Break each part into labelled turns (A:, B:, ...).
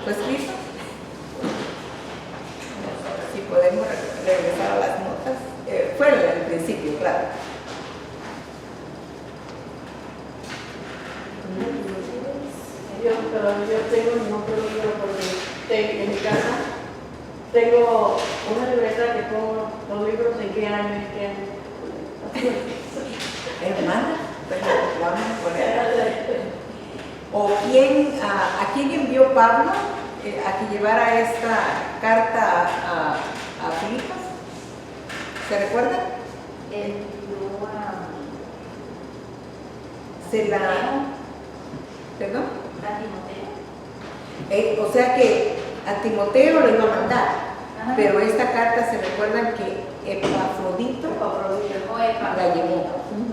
A: ¿Fue escrito? Si podemos regresar a las notas. Fue en el principio, claro.
B: Pero yo tengo un otro libro porque en mi casa tengo una libreta que pongo los libros en qué año y qué año.
A: Hermana, pero vamos a poner. ¿O a quién envió Pablo a que llevara esta carta a Filipos? ¿Se recuerda?
C: Envió
A: Se la... ¿Perdón?
C: a Timoteo.
A: O sea que a Timoteo lo iba a mandar,
C: Ajá.
A: pero esta carta se recuerdan que Epafrodito la llevó.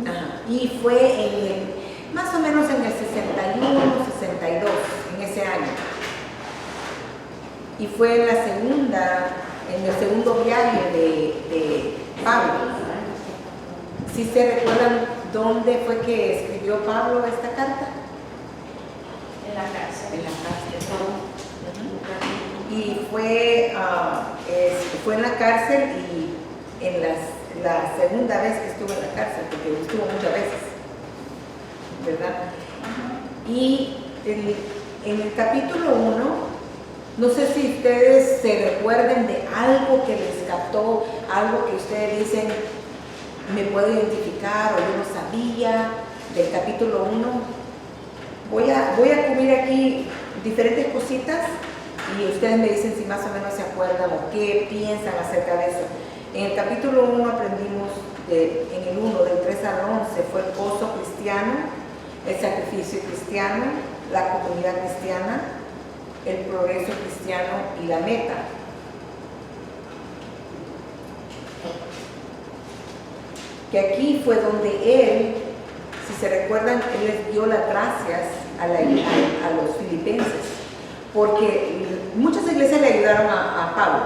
A: Ajá. Y fue más o menos en el 61, 62, en ese año. Y fue en el segundo viaje de Pablo. ¿Sí se recuerdan dónde fue que escribió Pablo esta carta?
C: En la cárcel.
A: En la cárcel. Y fue en la cárcel y en la segunda vez que estuvo en la cárcel, porque estuvo muchas veces, ¿verdad? Y en el capítulo 1, no sé si ustedes se recuerden de algo que les captó, algo que ustedes dicen, me puedo identificar o yo no sabía, del capítulo 1. Voy a cubrir aquí diferentes cositas y ustedes me dicen si más o menos se acuerdan o qué piensan acerca de eso. En el capítulo 1 aprendimos, en el 1 del 3 al 11, fue el gozo cristiano, el sacrificio cristiano, la comunidad cristiana, el progreso cristiano y la meta. Que aquí fue donde él, si se recuerdan, él les dio las gracias a los filipenses, porque muchas iglesias le ayudaron a Pablo,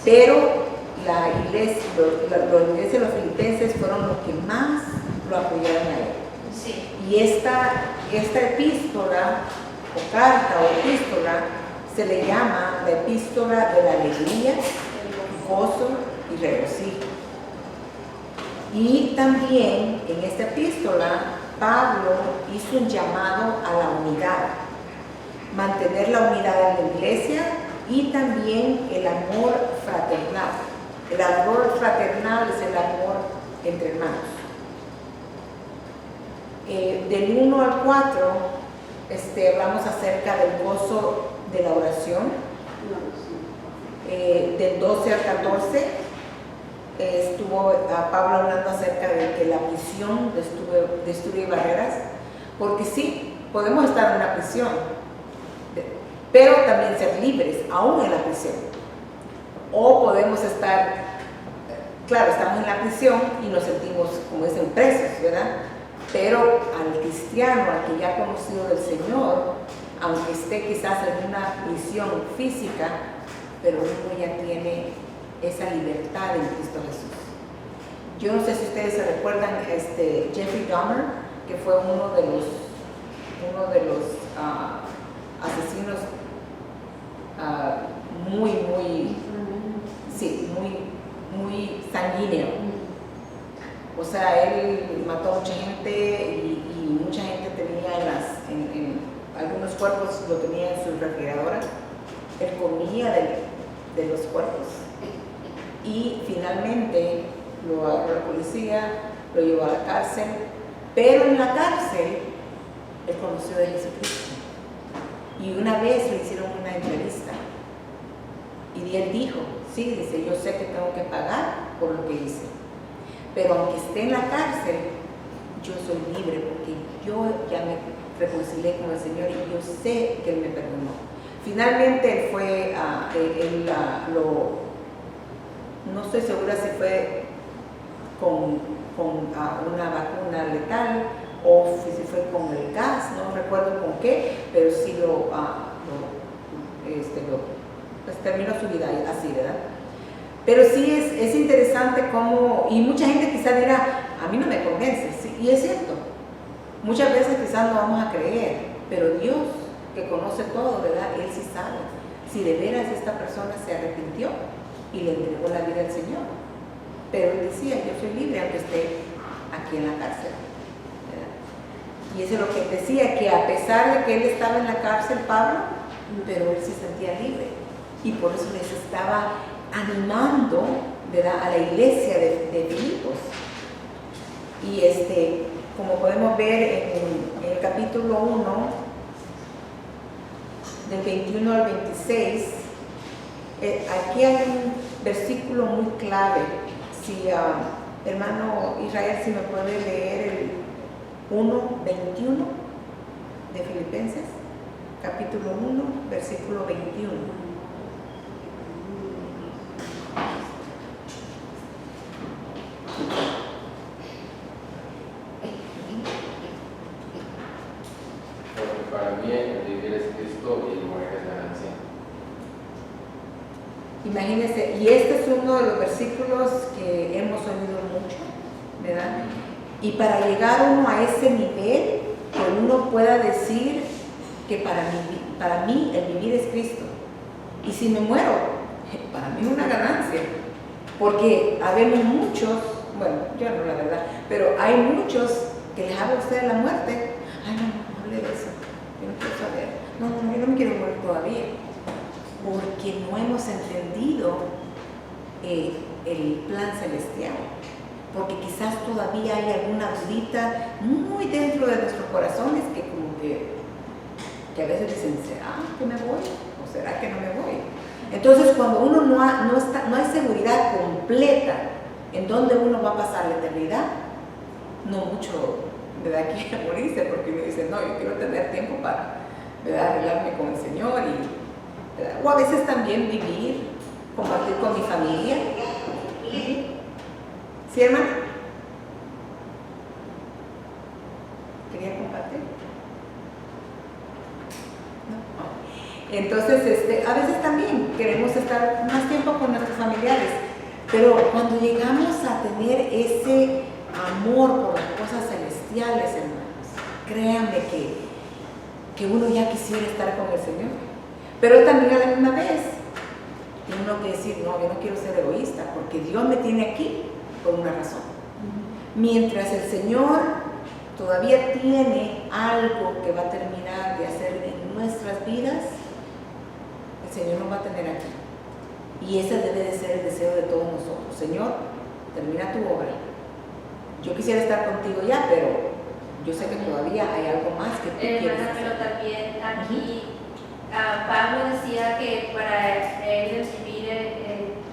A: pero la iglesia de los filipenses fueron los que más lo apoyaron a él.
C: Sí.
A: Y esta epístola, o carta o epístola, se le llama la epístola de la alegría, gozo y regocijo. Y también en esta epístola, Pablo hizo un llamado a la unidad, mantener la unidad en la iglesia y también el amor fraternal. El amor fraternal es el amor entre hermanos. Del 1 al 4 hablamos acerca del gozo de la oración. Del 12 al 14 estuvo Pablo hablando acerca de que la prisión destruye barreras, porque sí, podemos estar en una prisión, pero también ser libres, aún en la prisión. O podemos estar, claro, estamos en la prisión y nos sentimos, como dicen, presos, ¿verdad? Pero al cristiano, al que ya ha conocido del Señor, aunque esté quizás en una prisión física, pero uno ya tiene esa libertad en Cristo Jesús. Yo no sé si ustedes se recuerdan Jeffrey Dahmer, que fue uno de los asesinos muy sanguíneo. O sea, él mató a mucha gente y mucha gente tenía en algunos cuerpos lo tenía en su refrigeradora. Él comía de los cuerpos. Y finalmente lo agarró la policía, lo llevó a la cárcel, pero en la cárcel él conoció de Jesucristo. Y una vez le hicieron una entrevista y él dijo, sí, dice, yo sé que tengo que pagar por lo que hice, pero aunque esté en la cárcel, yo soy libre porque yo ya me reconcilié con el Señor y yo sé que Él me perdonó. Finalmente él fue, no estoy segura si fue con una vacuna letal o si fue con el gas, no recuerdo con qué, pero sí pues terminó su vida así, ¿verdad? Pero sí es interesante cómo, y mucha gente quizás dirá, a mí no me convence, sí, y es cierto, muchas veces quizás no vamos a creer, pero Dios, que conoce todo, ¿verdad? Él sí sabe. si de veras esta persona se arrepintió y le entregó la vida al Señor. Pero él decía, yo soy libre aunque esté aquí en la cárcel, ¿verdad? Y eso es lo que decía, que a pesar de que él estaba en la cárcel, Pablo, pero él se sentía libre. Y por eso les estaba animando, ¿verdad?, a la iglesia de Filipos. Y como podemos ver en el capítulo 1, del 21 al 26, aquí hay un versículo muy clave. Si hermano Israel, si me puede leer el 1:21 de Filipenses, capítulo 1, versículo 21.
D: Porque para mí el vivir es Cristo y el morir es ganancia.
A: Imagínense, y este es uno de los versículos que hemos oído mucho, ¿verdad? Y para llegar uno a ese nivel, que uno pueda decir que para mí el vivir es Cristo. Y si me muero, para mí es una ganancia. Porque habemos muchos, bueno, yo no la verdad, pero hay muchos que les habla a usted de la muerte. Ay, no hable de eso, yo no quiero saber. No, yo no me quiero morir todavía. Porque no hemos entendido el plan celestial. Porque quizás todavía hay alguna dudita muy dentro de nuestros corazones que como que a veces dicen, ¿será que me voy? ¿O será que no me voy? Entonces cuando uno no hay seguridad completa en dónde uno va a pasar la eternidad, no mucho, ¿verdad?, quiere morirse, porque uno dice, no, yo quiero tener tiempo para, ¿verdad?, arreglarme con el Señor ¿verdad? O a veces también vivir, compartir con mi familia. ¿Sí, hermana? ¿Quería compartir? No. Entonces, a veces también queremos estar más tiempo con nuestros familiares, pero cuando llegamos a tener ese amor por las cosas celestiales, hermanos, créanme que uno ya quisiera estar con el Señor. Pero también a la misma vez, tiene uno que decir, no, yo no quiero ser egoísta, porque Dios me tiene aquí por una razón. Mientras el Señor todavía tiene algo que va a terminar de hacer en nuestras vidas, el Señor nos va a tener aquí. Y ese debe de ser el deseo de todos nosotros. Señor, termina tu obra. Yo quisiera estar contigo ya, pero yo sé que todavía hay algo más que tú quieres hacer.
C: Pero también aquí Pablo decía que para él el vivir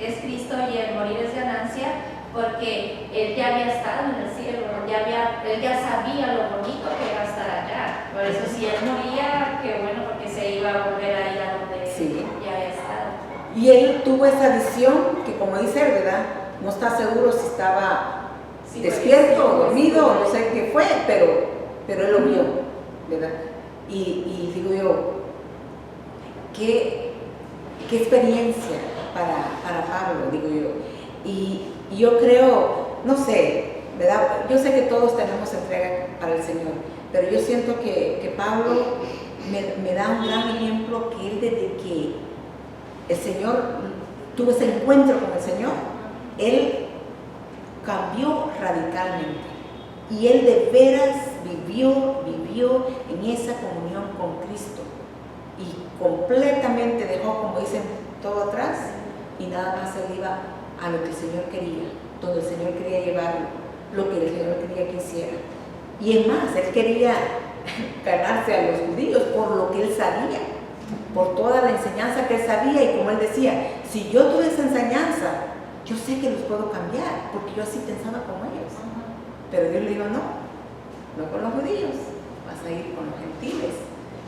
C: es Cristo y el morir es ganancia, porque él ya había estado en el cielo, él ya sabía lo bonito que era estar allá. Por eso si él moría, qué bueno, porque se iba a volver ahí a donde
A: Sí.
C: ya había estado.
A: Y él tuvo esa visión que, como dice él, ¿verdad?, no está seguro si estaba despierto o dormido o no sé qué fue, pero él lo vio, ¿verdad? Y digo yo, qué experiencia para Pablo, digo yo. Y yo creo, no sé, ¿verdad? Yo sé que todos tenemos entrega para el Señor, pero yo siento que Pablo me da un gran ejemplo, que él, desde que el Señor tuvo ese encuentro con el Señor, él cambió radicalmente. Y él de veras vivió en esa comunión con Cristo. Y completamente dejó, como dicen, todo atrás, y nada más él iba a lo que el Señor quería, donde el Señor quería llevarlo, lo que el Señor quería que hiciera. Y es más, él quería ganarse a los judíos por lo que él sabía, por toda la enseñanza que él sabía. Y como él decía, si yo tuve esa enseñanza, yo sé que los puedo cambiar, porque yo así pensaba como ellos. Pero Dios le dijo, no con los judíos, vas a ir con los gentiles,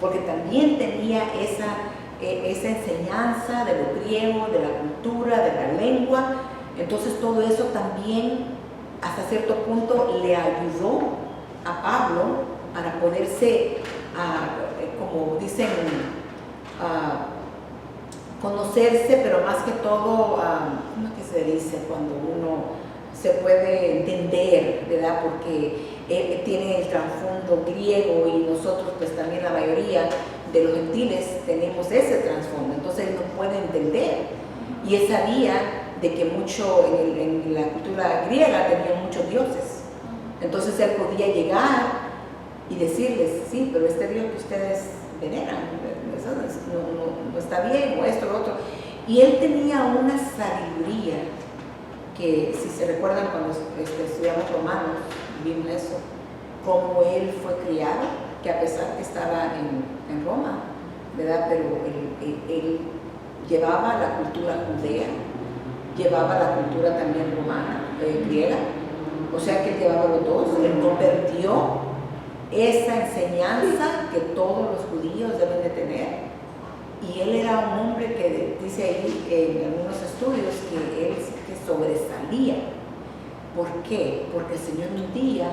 A: porque también tenía esa enseñanza de lo griego, de la cultura, de la lengua. Entonces todo eso también hasta cierto punto le ayudó a Pablo para poderse, como dicen, conocerse, pero más que todo, ¿cómo es que se dice? Cuando uno se puede entender, ¿verdad? Porque tiene el trasfondo griego y nosotros pues también la mayoría de los gentiles tenemos ese trasfondo. Entonces entonces él no puede entender. Y él sabía de que mucho en la cultura griega tenían muchos dioses. Entonces él podía llegar y decirles, sí, pero este Dios que ustedes veneran, eso no está bien, o esto, lo otro. Y él tenía una sabiduría que, si se recuerdan cuando estudiamos Romanos, vimos eso, cómo él fue criado, que a pesar que estaba en Roma, ¿verdad? Pero él llevaba la cultura judea, llevaba la cultura también romana, griega, o sea que él llevaba los dos. Él no perdió esa enseñanza que todos los judíos deben de tener, y él era un hombre que dice ahí en algunos estudios que él sí que sobresalía. ¿Por qué? Porque el Señor un día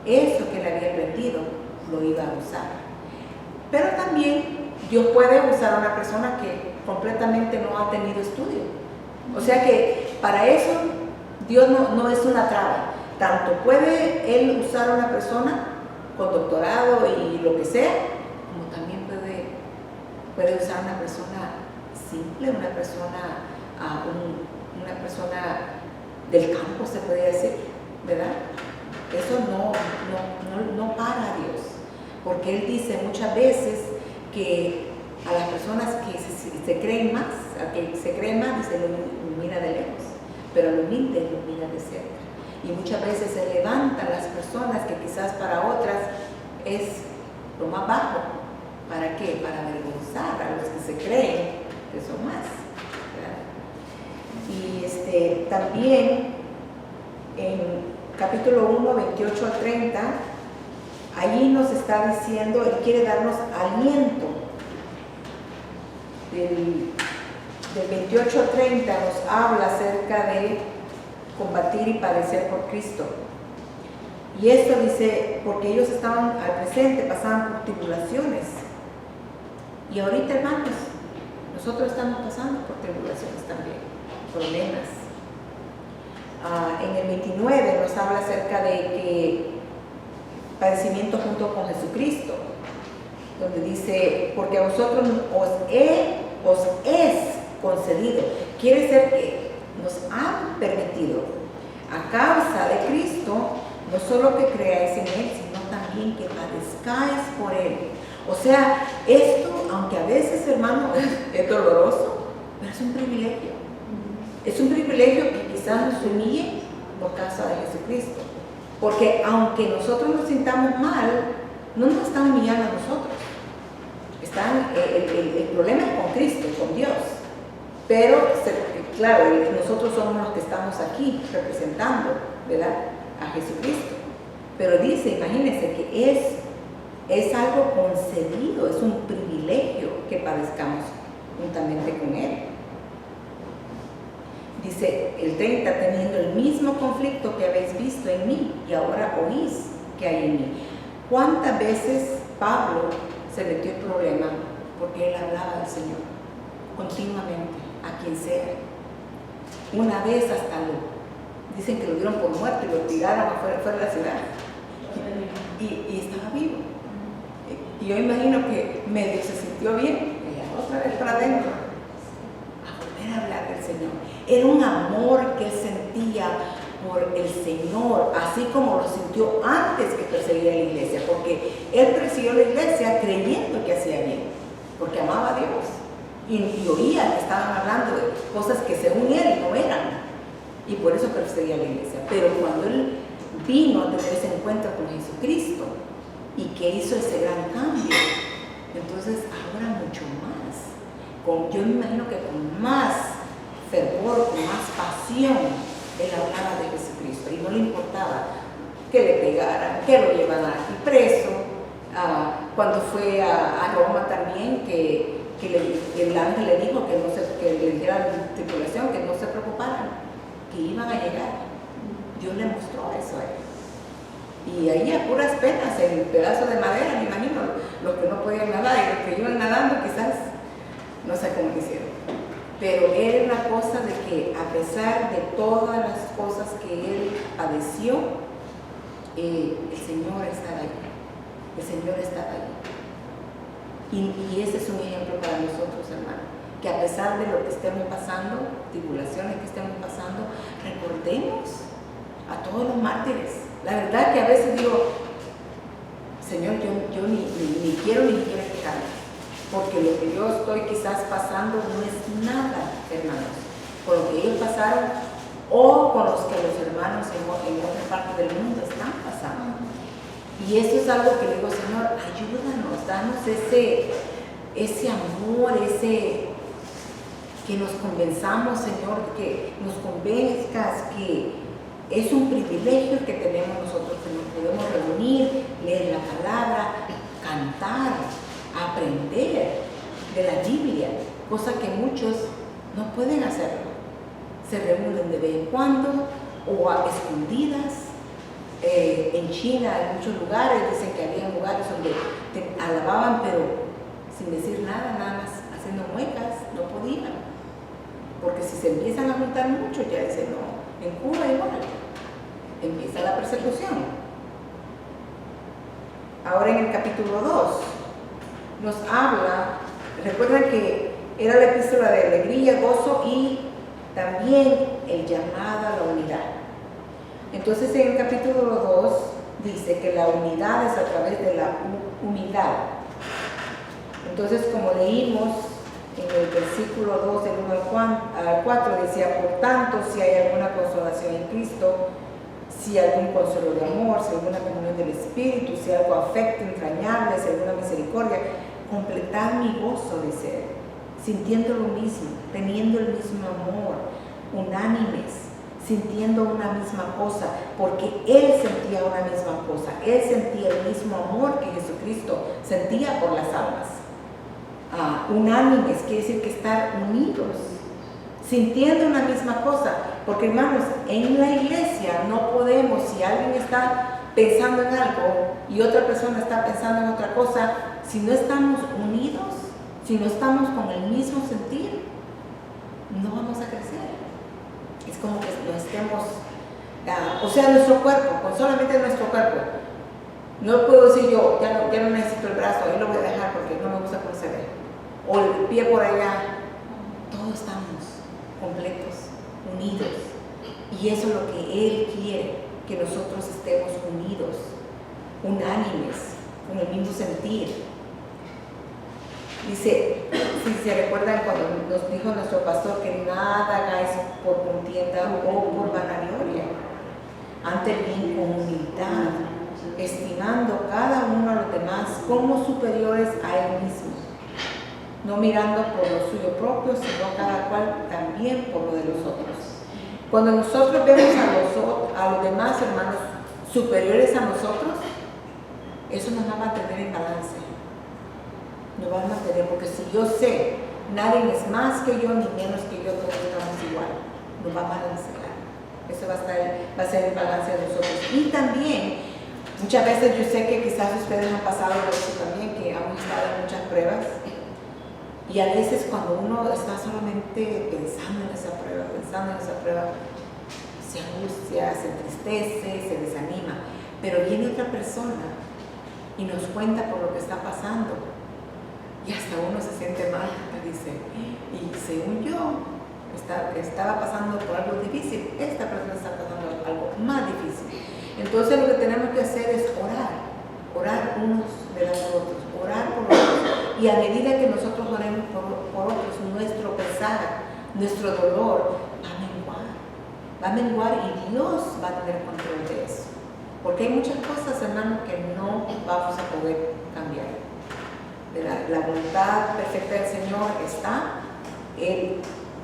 A: eso que él había aprendido lo iba a usar. Pero también Dios puede usar a una persona que completamente no ha tenido estudio. O sea que para eso Dios no es una traba. Tanto puede Él usar a una persona con doctorado y lo que sea, como también puede usar a una persona simple, una persona del campo, se podría decir, ¿verdad? Eso no para a Dios, porque Él dice muchas veces que a las personas que se creen más, dice, lo mira de lejos, pero lo humilde lo mira de cerca. Y muchas veces se levantan las personas que quizás para otras es lo más bajo. ¿Para qué? Para avergonzar a los que se creen que son más, ¿verdad? Y también en capítulo 1, 28 al 30, allí nos está diciendo, Él quiere darnos aliento. Del 28 al 30 nos habla acerca de combatir y padecer por Cristo. Y esto dice, porque ellos estaban al presente, pasaban por tribulaciones. Y ahorita, hermanos, nosotros estamos pasando por tribulaciones también, problemas. En el 29 nos habla acerca de que padecimiento junto con Jesucristo, donde dice, porque a vosotros os es concedido. Quiere decir que nos han permitido, a causa de Cristo, no solo que creáis en Él, sino también que padezcáis por Él. O sea, esto, aunque a veces, hermano, es doloroso, pero es un privilegio. Es un privilegio que quizás nos humille por causa de Jesucristo. Porque aunque nosotros nos sintamos mal, no nos están humillando a nosotros. El problema es con Cristo, con Dios. Pero, claro, nosotros somos los que estamos aquí representando, ¿verdad?, a Jesucristo. Pero dice, imagínense que es algo concedido, es un privilegio que padezcamos juntamente con Él. Dice el 30, teniendo el mismo conflicto que habéis visto en mí y ahora oís que hay en mí. ¿Cuántas veces Pablo se metió en problema porque él hablaba del Señor continuamente, a quien sea? Una vez hasta dicen que lo dieron por muerto y lo tiraron fuera de la ciudad y estaba vivo. Y yo imagino que medio se sintió bien, y otra vez para adentro, a volver a hablar del Señor. Era un amor que él sentía por el Señor, así como lo sintió antes que perseguía la iglesia, porque él persiguió la iglesia creyendo que hacía bien, porque amaba a Dios y oía que estaban hablando de cosas que según él no eran, y por eso perseguía la iglesia. Pero cuando él vino a tener ese encuentro con Jesucristo y que hizo ese gran cambio, entonces ahora mucho más, yo me imagino que con más fervor, con más pasión, él hablaba de Jesucristo y no le importaba que le pegaran, que lo llevaran aquí preso. Cuando fue a Roma también, que el ángel le dijo que le dijera a la tripulación que no se preocuparan, que iban a llegar. Dios le mostró eso a él. Y ahí a puras penas, en pedazo de madera, me imagino, los que no podían nadar y los que iban nadando quizás, no sé cómo lo hicieron. Pero era una cosa de que a pesar de todas las cosas que él padeció, el Señor estaba ahí. El Señor estaba ahí. Y ese es un ejemplo para nosotros, hermanos. que a pesar de lo que estemos pasando, tribulaciones que estemos pasando, recordemos a todos los mártires. La verdad que a veces digo, Señor, yo ni quiero ni quiero quejarme, porque lo que yo estoy quizás pasando no es nada, hermanos, con lo que ellos pasaron o con los que los hermanos en otra parte del mundo están pasando. Y eso es algo que le digo, Señor, ayúdanos, danos ese amor, que nos convenzamos, Señor, que nos convenzcas que es un privilegio que tenemos nosotros, que nos podemos reunir, leer la palabra, cantar, aprender de la Biblia, cosa que muchos no pueden hacerlo. Se reúnen de vez en cuando o a escondidas. En China, en muchos lugares, dicen que había lugares donde te alababan, pero sin decir nada, nada más haciendo muecas, no podían. Porque si se empiezan a juntar mucho, ya dicen, no, en Cuba igual, empieza la persecución. Ahora en el capítulo 2 nos habla, recuerden que era la epístola de alegría, gozo y también el llamado a la unidad. Entonces en el capítulo 2 dice que la unidad es a través de la unidad. Entonces, como leímos en el versículo 2 del 1 al 4, decía, por tanto, si hay alguna consolación en Cristo, si algún consuelo de amor, si alguna comunión del Espíritu, si algo afecto entrañable, si alguna misericordia, completad mi gozo, dice él, sintiendo lo mismo, teniendo el mismo amor, unánimes, sintiendo una misma cosa, porque él sentía una misma cosa, él sentía el mismo amor que Jesucristo sentía por las almas. Unánimes quiere decir que estar unidos, sintiendo una misma cosa, porque hermanos, en la iglesia no podemos, si alguien está pensando en algo y otra persona está pensando en otra cosa, si no estamos unidos, si no estamos con el mismo sentir, no vamos a crecer. Es como que no estemos, o sea, nuestro cuerpo, con solamente nuestro cuerpo. No puedo decir yo, ya no necesito el brazo, ahí lo voy a dejar porque no me gusta cómo se ve. O el pie por allá. Todos estamos completos, unidos. Y eso es lo que Él quiere, que nosotros estemos unidos, unánimes, con el mismo sentir. Dice, si se recuerdan cuando nos dijo nuestro pastor que nada hagáis por contienda o por vanagloria, antes bien con humildad, estimando cada uno a los demás como superiores a él mismo, no mirando por lo suyo propio, sino cada cual también por lo de los otros. Cuando nosotros vemos a los demás hermanos superiores a nosotros, eso nos va a mantener en balance. Nos va a mantener, porque si yo sé, nadie es más que yo ni menos que yo, todos estamos igual, nos va a balancear. Eso va a ser el balance de nosotros. Y también, muchas veces yo sé que quizás ustedes han pasado por eso también, que han estado en muchas pruebas. Y a veces cuando uno está solamente pensando en esa prueba, se angustia, se entristece, se desanima. Pero viene otra persona y nos cuenta por lo que está pasando. Y hasta uno se siente mal, y dice, y según yo, estaba pasando por algo difícil, esta persona está pasando algo más difícil. Entonces lo que tenemos que hacer es orar unos de los otros, orar por otros. Y a medida que nosotros oremos por otros, nuestro pesar, nuestro dolor va a menguar y Dios va a tener control de eso. Porque hay muchas cosas, hermanos, que no vamos a poder cambiar. La voluntad perfecta del Señor está, Él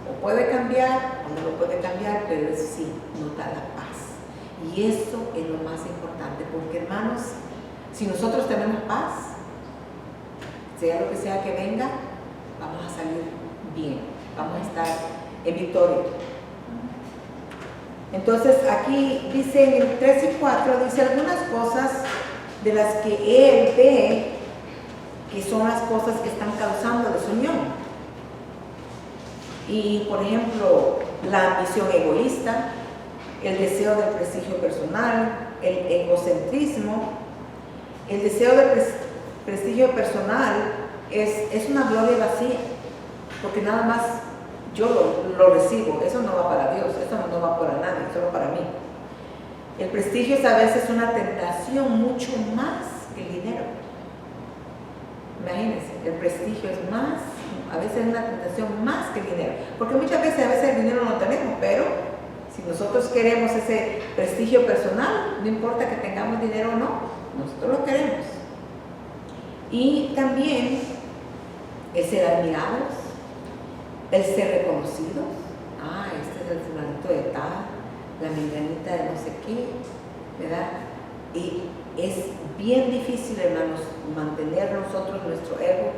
A: o puede cambiar o no lo puede cambiar, pero eso sí, nos da la paz. Y eso es lo más importante, porque hermanos, si nosotros tenemos paz, sea lo que sea que venga, vamos a salir bien, vamos a estar en victoria. Entonces aquí dice en el 3 y 4, dice algunas cosas de las que Él ve que son las cosas que están causando desunión. Y por ejemplo, la ambición egoísta, el deseo del prestigio personal, el egocentrismo. El deseo del prestigio personal es una gloria vacía. porque nada más yo lo recibo, eso no va para Dios, eso no va para nadie, solo para mí. El prestigio es a veces una tentación mucho más que el dinero. Imagínense, el prestigio es más, a veces es una tentación más que el dinero, porque muchas veces a veces el dinero no lo tenemos, pero si nosotros queremos ese prestigio personal, no importa que tengamos dinero o no, nosotros lo queremos. Y también el ser admirados, el ser reconocidos. Este es el fulanito de tal, la menganita de no sé qué, ¿verdad? Y es bien difícil, hermanos, mantener nosotros nuestro ego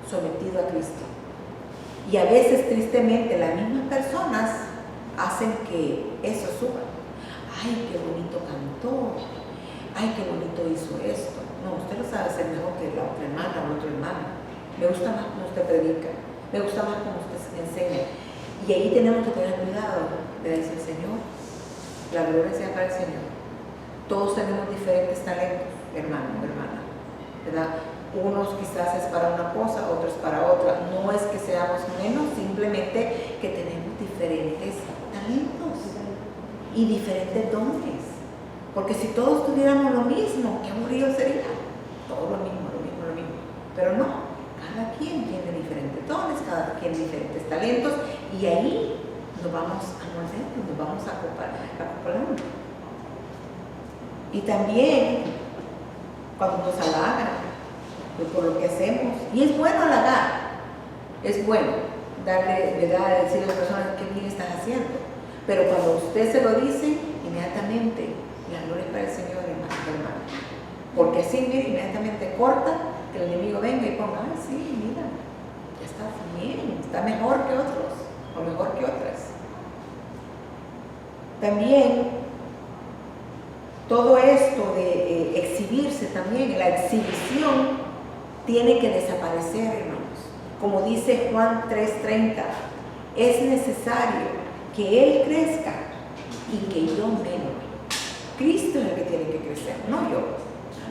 A: sometido a Cristo. Y a veces, tristemente, las mismas personas hacen que eso suba. Ay, qué bonito cantó. Ay, qué bonito hizo esto. No, usted lo sabe hacer mejor que la otra hermana o el otro hermano. Me gusta más como usted predica. Me gusta más como usted enseña. Y ahí tenemos que tener cuidado de decir, Señor, la gloria sea para el Señor. Todos tenemos diferentes talentos, hermano o hermana, ¿verdad? Unos quizás es para una cosa, otros para otra. No es que seamos menos, simplemente que tenemos diferentes talentos y diferentes dones. Porque si todos tuviéramos lo mismo, qué aburrido sería. Todo lo mismo. Pero no, cada quien tiene diferentes dones, cada quien diferentes talentos, y ahí nos vamos a moldear, nos vamos a acoplar. Y también cuando nos halagan por lo que hacemos, y es bueno halagar, es bueno darle, ¿verdad?, decirle a las personas qué bien estás haciendo, pero cuando usted se lo dice, inmediatamente la gloria es para el Señor, hermano, porque así, mira, inmediatamente corta, que el enemigo venga y ponga, ay, sí, mira, ya está bien, está mejor que otros, o mejor que otras. También todo esto de exhibirse también, la exhibición tiene que desaparecer, hermanos. Como dice Juan 3:30, es necesario que Él crezca y que yo mengue. Cristo es el que tiene que crecer, no yo.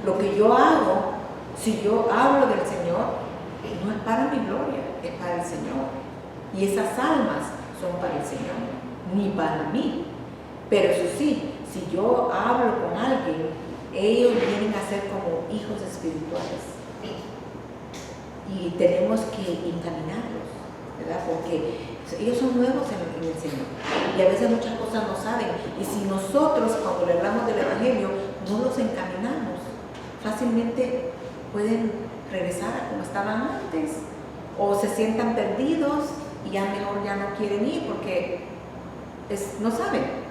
A: Lo que yo hago, si yo hablo del Señor, no es para mi gloria, es para el Señor. Y esas almas son para el Señor, ni para mí. Pero eso sí, si yo hablo con alguien, ellos vienen a ser como hijos espirituales. Y tenemos que encaminarlos, ¿verdad? Porque ellos son nuevos en el Señor. Y a veces muchas cosas no saben. Y si nosotros, cuando le hablamos del Evangelio, no los encaminamos, fácilmente pueden regresar a como estaban antes. O se sientan perdidos y ya mejor ya no quieren ir porque no saben.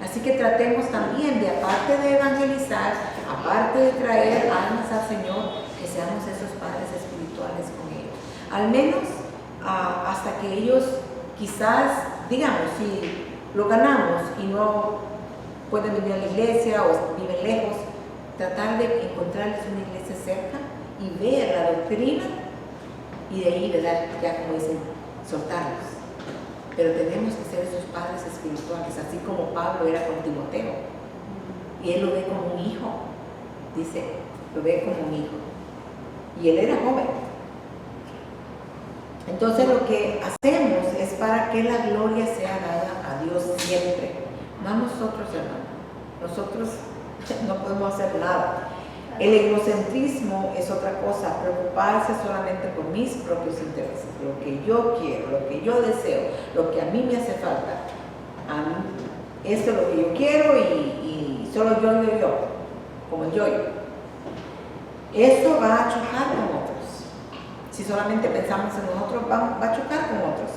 A: Así que tratemos también de, aparte de evangelizar, aparte de traer almas al Señor, que seamos esos padres espirituales con ellos. Al menos hasta que ellos quizás, digamos, si lo ganamos y no pueden venir a la iglesia o viven lejos, tratar de encontrarles una iglesia cerca y ver la doctrina y de ahí, ¿verdad?, ya como dicen, soltarlos. Pero tenemos que ser esos padres espirituales, así como Pablo era con Timoteo. Y él lo ve como un hijo, dice, lo ve como un hijo. Y él era joven. Entonces lo que hacemos es para que la gloria sea dada a Dios siempre, no a nosotros, hermanos. Nosotros no podemos hacer nada. El egocentrismo es otra cosa, preocuparse solamente por mis propios intereses, lo que yo quiero, lo que yo deseo, lo que a mí me hace falta. A mí, esto es lo que yo quiero y solo yo, como el yo. Eso va a chocar con otros. Si solamente pensamos en nosotros, va a chocar con otros.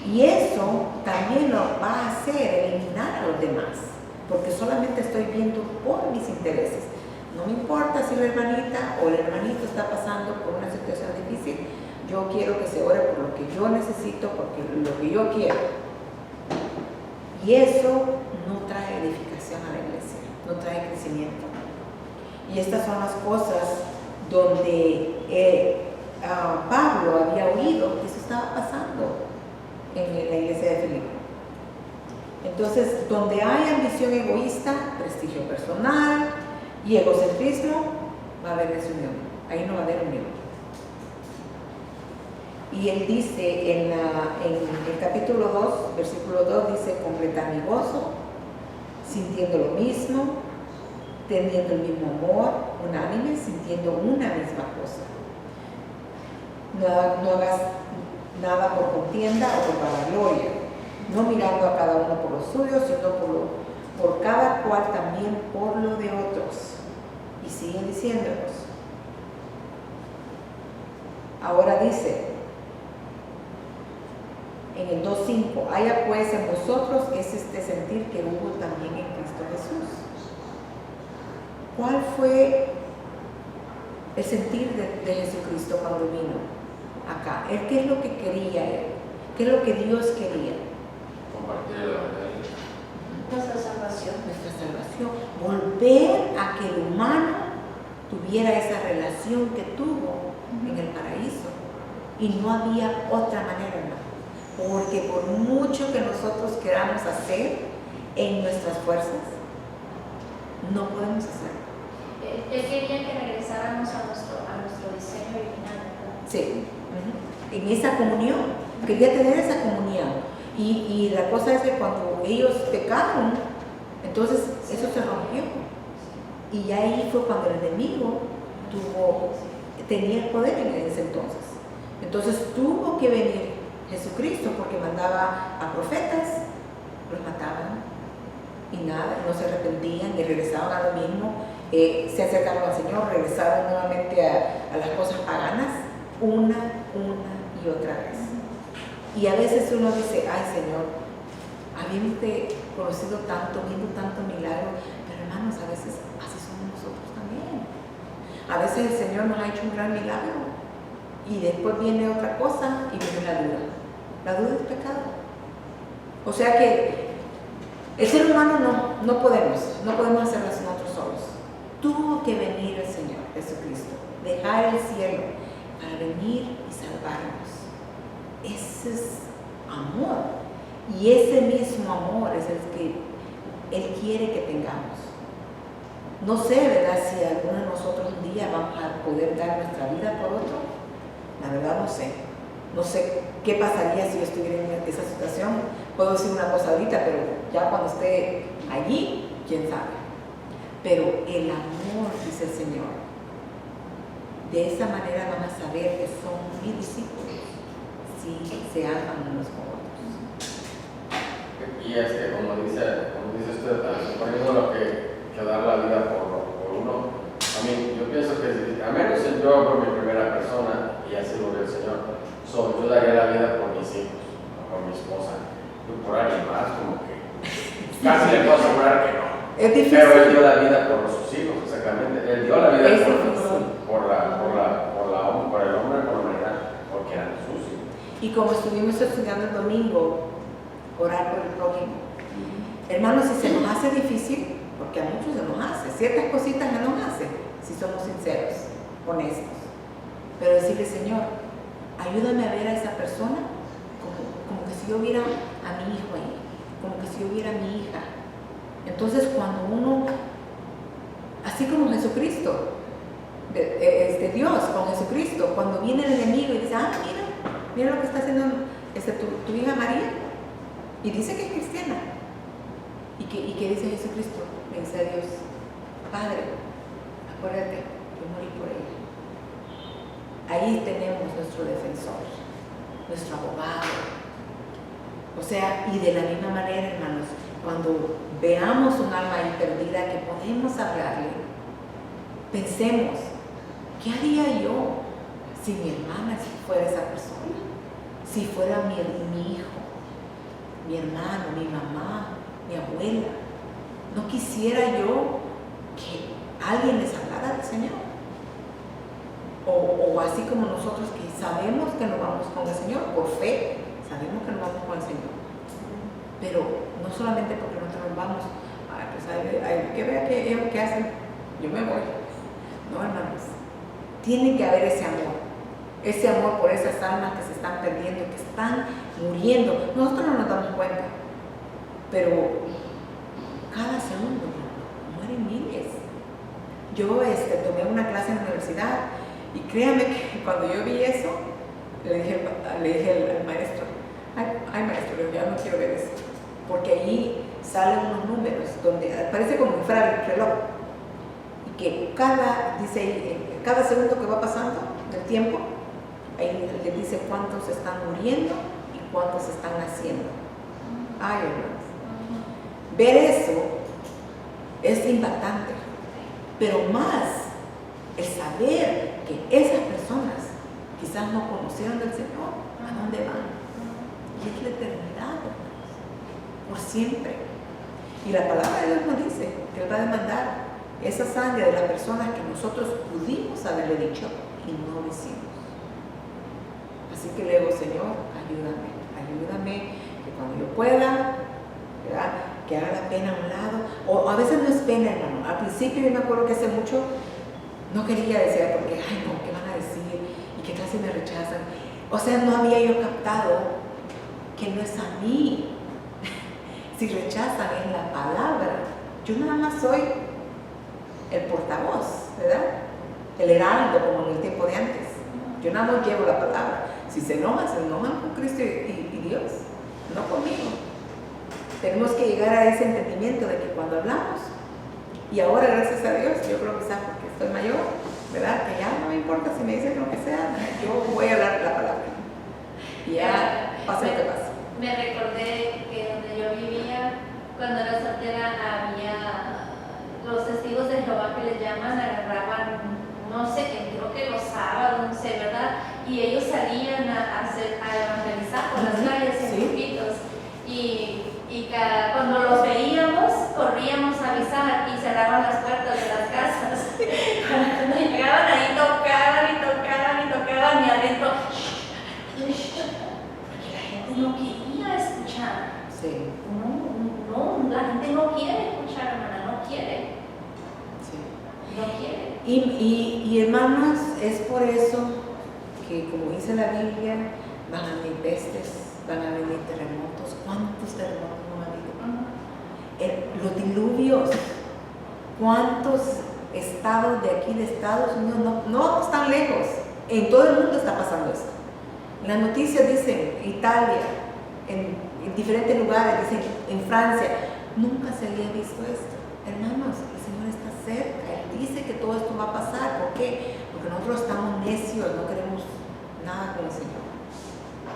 A: Y eso también lo va a hacer eliminar a los demás, porque solamente estoy viendo por mis intereses. No me importa si la hermanita o el hermanito está pasando por una situación difícil. Yo quiero que se ore por lo que yo necesito, porque lo que yo quiero. Y eso no trae edificación a la iglesia, no trae crecimiento. Y estas son las cosas donde Pablo había oído que eso estaba pasando en la iglesia de Filipo. Entonces, donde hay ambición egoísta, prestigio personal y egocentrismo, va a haber desunión. Ahí no va a haber unión. Y él dice en el capítulo 2, versículo 2, dice, completa mi gozo, sintiendo lo mismo, teniendo el mismo amor, unánime, sintiendo una misma cosa. No hagas nada por contienda o por vanagloria, no mirando a cada uno por lo suyo, sino por cada cual también por lo de otros. Y siguen diciéndonos. Ahora dice, en el 2.5, haya pues en vosotros es este sentir que hubo también en Cristo Jesús. ¿Cuál fue el sentir de Jesucristo cuando vino acá? ¿Él qué es lo que quería él? ¿Qué es lo que Dios quería?
D: Compartir el evangelio.
C: Nuestra salvación.
A: Nuestra salvación. Volver a que el humano tuviera esa relación que tuvo en el paraíso. Y no había otra manera, hermano. Porque por mucho que nosotros queramos hacer en nuestras fuerzas, no podemos hacerlo.
C: Él quería que regresáramos a nuestro diseño original, ¿verdad?
A: Sí. En esa comunión. Quería tener esa comunión. Y la cosa es que cuando ellos pecaron, entonces eso se rompió. Y ahí fue cuando el enemigo tenía el poder en ese entonces. Entonces tuvo que venir Jesucristo porque mandaba a profetas, los mataban y nada, no se arrepentían y regresaban a lo mismo, se acercaban al Señor, regresaban nuevamente a las cosas paganas, una y otra vez. Y a veces uno dice, ay Señor, habiéndote conocido tanto, viendo tanto milagro, pero hermanos, a veces así somos nosotros también. A veces el Señor nos ha hecho un gran milagro y después viene otra cosa y viene la duda. La duda es pecado. O sea que el ser humano no podemos hacerlo nosotros solos. Tuvo que venir el Señor Jesucristo, dejar el cielo para venir y salvarnos. Ese es amor. Y ese mismo amor es el que Él quiere que tengamos. No sé, ¿verdad?, si alguno de nosotros un día vamos a poder dar nuestra vida por otro. La verdad no sé. No sé qué pasaría si yo estuviera en esa situación. Puedo decir una cosa ahorita, pero ya cuando esté allí, quién sabe. Pero el amor, dice el Señor, de esa manera van a saber que son mis discípulos, si se aman unos con otros.
D: Y como dice usted, suponiendo lo que dar la vida por uno, a mí, yo pienso que, a menos yo por mi primera persona, y así lo ve el Señor, yo daría la vida por mis hijos, por mi esposa, y por alguien más, como que casi le puedo asegurar que no.
A: Es difícil.
D: Pero Él dio la vida por sus hijos, exactamente. Él dio la vida
A: Es
D: por
A: difícil.
D: por el hombre, por la humanidad, porque eran sus hijos.
A: Y como estuvimos estudiando el domingo, orar por el prójimo. Hermanos, si se nos hace difícil, porque a muchos se nos hace, ciertas cositas se nos hace, si somos sinceros, honestos. Pero decirle, Señor, ayúdame a ver a esa persona como que si yo viera a mi hijo ahí, como que si yo viera a mi hija. Entonces cuando uno, así como Jesucristo, Dios con Jesucristo, cuando viene el enemigo y dice, mira lo que está haciendo tu hija María, y dice que es cristiana, y que dice Jesucristo, le dice a Dios, Padre, acuérdate, yo morí por ella. Ahí tenemos nuestro defensor, nuestro abogado. O sea, y de la misma manera, hermanos, cuando veamos un alma ahí perdida que podemos hablarle, pensemos, ¿qué haría yo si mi hermana fuera esa persona? Si fuera mi hijo, mi hermano, mi mamá, mi abuela. ¿No quisiera yo que alguien les hablara del Señor? O así como nosotros que sabemos que nos vamos con el Señor, por fe, sabemos que nos vamos con el Señor. Pero no solamente porque nosotros nos vamos, que vea que hacen, yo me voy. No, hermanos. Tiene que haber ese amor por esas almas que se están perdiendo, que están muriendo. Nosotros no nos damos cuenta, pero cada segundo mueren miles. Yo tomé una clase en la universidad y créanme que cuando yo vi eso, le dije al maestro, ay maestro, ya no quiero ver eso, porque ahí salen unos números donde parece como si fuera el reloj, y que dice ahí, cada segundo que va pasando del tiempo, ahí le dice cuántos están muriendo y cuántos están naciendo. Ay, hermanos, ver eso es impactante, pero más el saber que esas personas quizás no conocieron del Señor, ¿a dónde van? Y es la eternidad, hermanos, por siempre. Y la palabra de Dios nos dice que Él va a demandar esa sangre de las personas que nosotros pudimos haberle dicho y no lo hicimos. Así que le digo, Señor, ayúdame, que cuando yo pueda, ¿verdad?, que haga la pena a un lado. O a veces no es pena, hermano. Al principio yo me acuerdo que hace mucho no quería decir, porque, ay no, ¿qué van a decir? ¿Y qué tal si me rechazan? O sea, no había yo captado que no es a mí. Si rechazan es la palabra. Yo nada más soy el portavoz, ¿verdad? El heraldo, como en el tiempo de antes. Yo nada más llevo la palabra. Si se enojan con Cristo y Dios, no conmigo. Tenemos que llegar a ese entendimiento de que cuando hablamos, y ahora gracias a Dios, yo creo que sea porque estoy mayor, ¿verdad? Que ya no me importa si me dicen lo que sea, yo voy a hablar la palabra. Y ya, pase lo que pase.
C: Me recordé que donde yo vivía, cuando era soltera, había los testigos de Jehová que les llaman, agarraban, no sé, creo que los sábados, no sé, ¿verdad? Y ellos salían a evangelizar por las calles en grupitos. Cuando los veíamos, corríamos a avisar y cerraban las puertas de las casas. Cuando llegaban ahí, tocaban y adentro. Porque la gente no quería escuchar.
A: Sí.
C: No, la gente no quiere escuchar, hermana, no quiere.
A: Sí.
C: No quiere.
A: Y hermanos, es por eso que, como dice la Biblia, van a venir pestes, van a venir terremotos. ¿Cuántos terremotos no ha habido? Los diluvios. ¿Cuántos estados de aquí de Estados Unidos no están lejos? En todo el mundo está pasando esto. Las noticias dicen Italia, en diferentes lugares, dicen en Francia. Nunca se había visto esto. Hermanos, el Señor está cerca. Él dice que todo esto va a pasar. ¿Por qué? Porque nosotros estamos necios, no queremos nada con el Señor.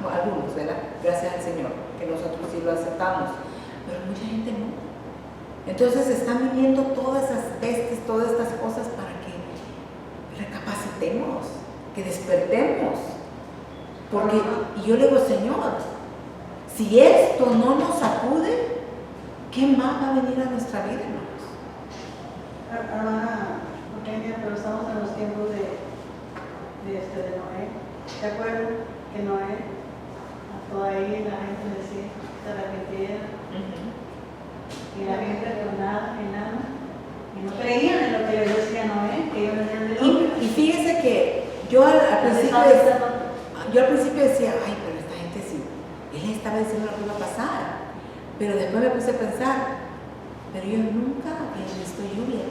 A: Bueno, algunos, ¿verdad? Gracias al Señor, que nosotros sí lo aceptamos. Pero mucha gente no. Entonces están viniendo todas esas pestes, todas estas cosas para que recapacitemos, que despertemos. Porque, y yo le digo, Señor, si esto no nos sacude, ¿qué más va a venir a nuestra vida, hermanos?
B: Hermana Eugenia, pero estamos en los tiempos de Noé. ¿Se acuerdan que Noé, toda ahí la gente decía, se arrepintiera? Y la gente con nada, y nada. Y no creían en lo que les decía Noé, que ellos venían de locas.
A: Y fíjese que yo al principio decía, ay, pero esta gente sí, él estaba diciendo lo que iba a pasar. Pero después me puse a pensar, pero yo nunca había visto lluvia.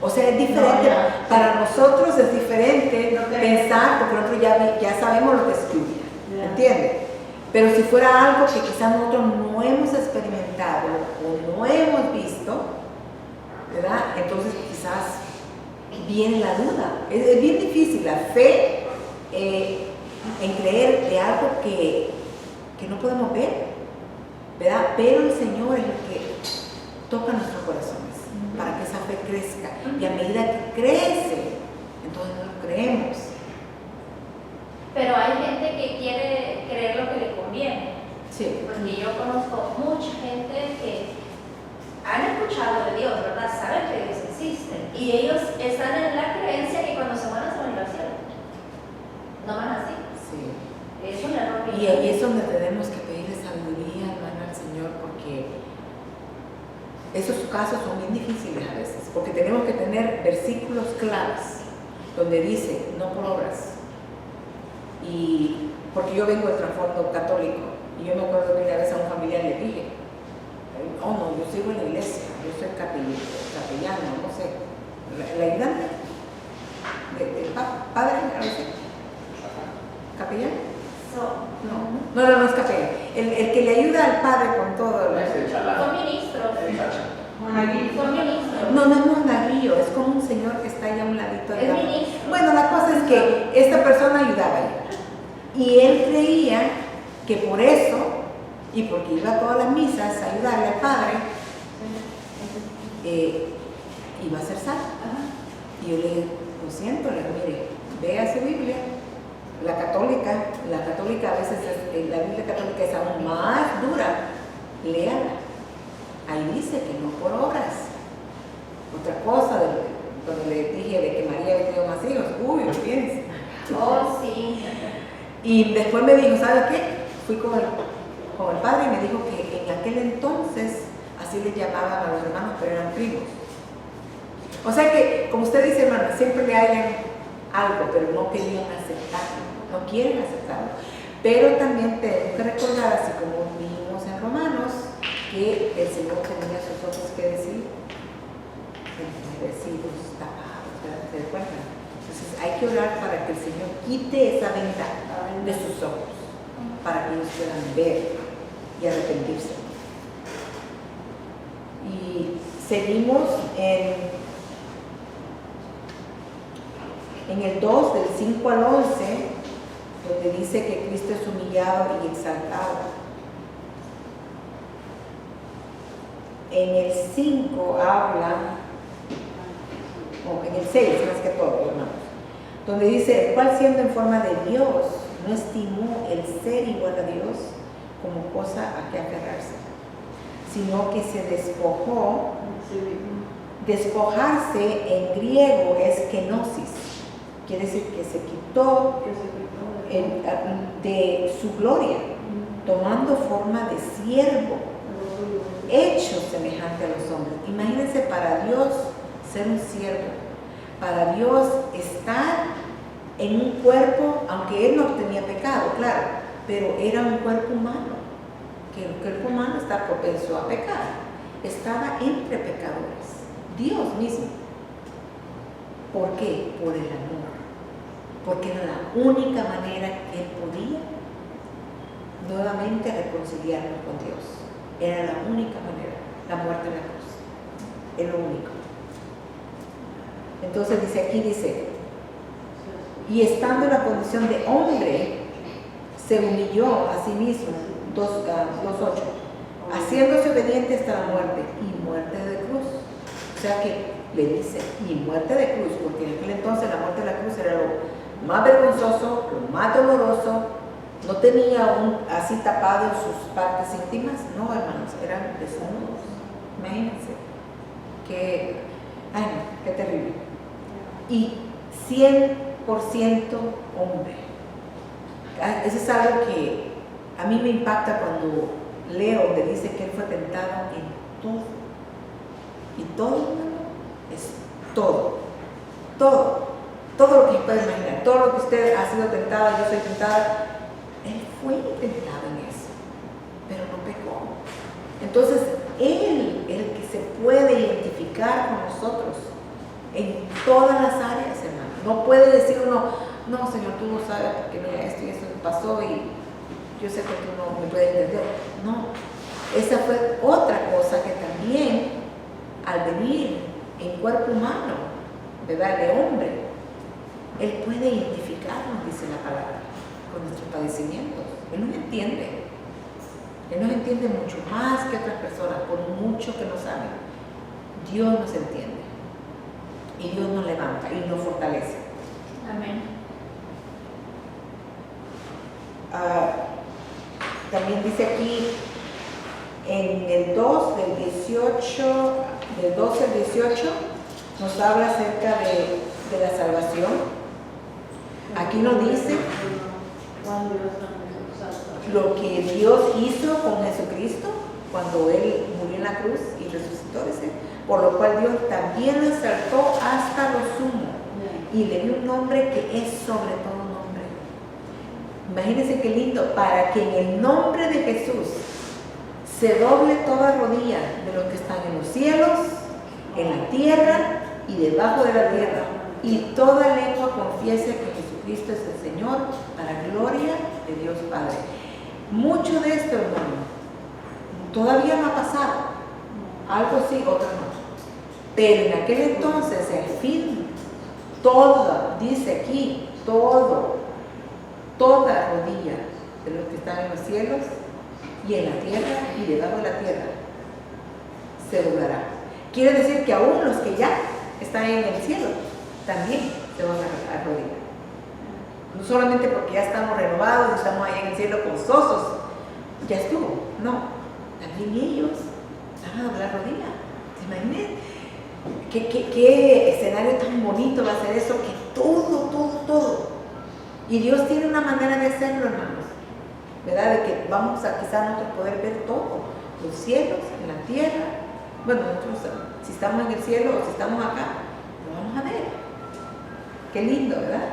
A: O sea, es diferente,
B: No,
A: para nosotros es diferente
B: No
A: pensar, porque nosotros ya sabemos lo que es lluvia, ¿entiendes? Pero si fuera algo que quizás nosotros no hemos experimentado o no hemos visto, ¿verdad? Entonces quizás viene la duda. Es bien difícil la fe en creer de algo que no podemos ver, ¿verdad? Pero el Señor es el que toca nuestros corazones para que esa fe crezca. Y a medida que crece, entonces nos creemos.
C: Pero hay gente que quiere creer lo que le conviene.
A: Sí.
C: Porque yo conozco mucha gente que han escuchado de Dios, ¿verdad? Saben que Dios existe. Y ellos están en la creencia que cuando se mueran se van a ir al cielo. No van así.
A: Sí.
C: Es un error.
A: Y ahí es donde tenemos que pedirle sabiduría, hermana, al Señor, porque esos casos son bien difíciles a veces, porque tenemos que tener versículos claros donde dice, no por obras. Y porque yo vengo del trasfondo católico, y yo me acuerdo que una vez a un familiar le dije, oh no, yo sigo en la iglesia, yo soy capellano, no sé, la ayudante del padre, a veces, capellán?
C: So,
A: No es capellán. El que le ayuda al padre con todo.
D: Es el chalán.
C: son ministros.
D: El chacha.
C: Son ministros.
A: No es monaguillo, es como un señor que está ahí a un ladito de
C: Es
A: la...
C: ministro.
A: Bueno, la cosa es que esta persona ayudaba ahí. Y él creía que por eso, y porque iba a todas las misas a ayudarle al padre, iba a ser salvo.
C: Ajá.
A: Y yo le dije, lo siento, le digo, mire, vea su Biblia. La católica a veces, la Biblia católica es aún más dura. Léala. Ahí dice que no por obras. Otra cosa, cuando le dije de que María había tenido más hijos, uy, fíjense.
C: Oh, sí.
A: Y después me dijo, ¿sabe qué? Fui con el padre y me dijo que en aquel entonces así le llamaban a los hermanos, pero eran primos. O sea que, como usted dice, hermana, siempre le hayan algo, pero no querían aceptarlo, no quieren aceptarlo. Pero también tenemos que recordar, así como vimos en Romanos, que el Señor tenía sus ojos que decir, entumecidos, tapados, ¿se dan cuenta? Entonces hay que orar para que el Señor quite esa venda de sus ojos, para que ellos puedan ver y arrepentirse. Y seguimos en el 2, del 5 al 11, donde dice que Cristo es humillado y exaltado. En el 5 habla, o en el 6 más que todo, hermanos, donde dice, el cual siendo en forma de Dios, no estimó el ser igual a Dios como cosa a que aferrarse, sino que se despojó. Despojarse en griego es kenosis, quiere decir que se quitó de su gloria, tomando forma de siervo, hecho semejante a los hombres. Imagínense, para Dios ser un siervo, para Dios estar en un cuerpo, aunque Él no tenía pecado, claro, pero era un cuerpo humano, que el cuerpo humano está propenso a pecar, estaba entre pecadores, Dios mismo. ¿Por qué? Por el amor, porque era la única manera que Él podía nuevamente reconciliarnos con Dios. Era la única manera, la muerte en la cruz, es lo único. Entonces dice, y estando en la condición de hombre, se humilló a sí mismo, 2:8, haciéndose obediente hasta la muerte, y muerte de cruz. O sea que le dice, y muerte de cruz, porque en aquel entonces la muerte de la cruz era lo más vergonzoso, lo más doloroso. No tenía así tapado sus partes íntimas, no, hermanos, eran desnudos. Imagínense, qué terrible. Y 100% hombre. Eso es algo que a mí me impacta cuando leo donde dice que Él fue tentado en todo. Y todo, es todo. Todo lo que se puede imaginar, todo lo que usted ha sido tentado, yo soy tentada. Él fue tentado en eso, pero no pecó. Entonces, Él es el que se puede identificar con nosotros en todas las áreas, hermano. No puede decir uno, no, Señor, tú no sabes porque mira, esto y esto me pasó y yo sé que tú no me puedes entender. No, esa fue otra cosa que también, al venir en cuerpo humano, ¿verdad?, de hombre, Él puede identificarnos, dice la palabra, con nuestros padecimientos. Él nos entiende. Él nos entiende mucho más que otras personas, por mucho que nos amen. Dios nos entiende. Y Dios nos levanta y nos fortalece.
C: Amén.
A: También dice aquí, en el 2, del 12 al 18, nos habla acerca de la salvación. Aquí nos dice lo que Dios hizo con Jesucristo cuando Él murió en la cruz y resucitó, dice, por lo cual Dios también lo exaltó hasta lo sumo y le dio un nombre que es sobre todo nombre. Imagínense qué lindo, para que en el nombre de Jesús se doble toda rodilla de los que están en los cielos, en la tierra y debajo de la tierra, y toda lengua confiese que Jesucristo Jesucristo es el Señor, para gloria de Dios Padre. Mucho de esto, hermano, todavía no ha pasado. Algo sí, otro no. Pero en aquel entonces, el fin, dice aquí, toda rodilla de los que están en los cielos y en la tierra y debajo de la tierra se doblará. Quiere decir que aún los que ya están en el cielo también se van a arrodillar. No solamente porque ya estamos renovados, estamos ahí en el cielo gozosos, ya estuvo. No, también ellos van a doblar rodilla. ¿Se imaginan? ¿Qué escenario tan bonito va a ser eso? Que todo. Y Dios tiene una manera de hacerlo, hermanos. ¿Verdad? De que vamos a quizás nosotros poder ver todo. Los cielos, en la tierra. Bueno, nosotros si estamos en el cielo o si estamos acá, lo vamos a ver. Qué lindo, ¿verdad?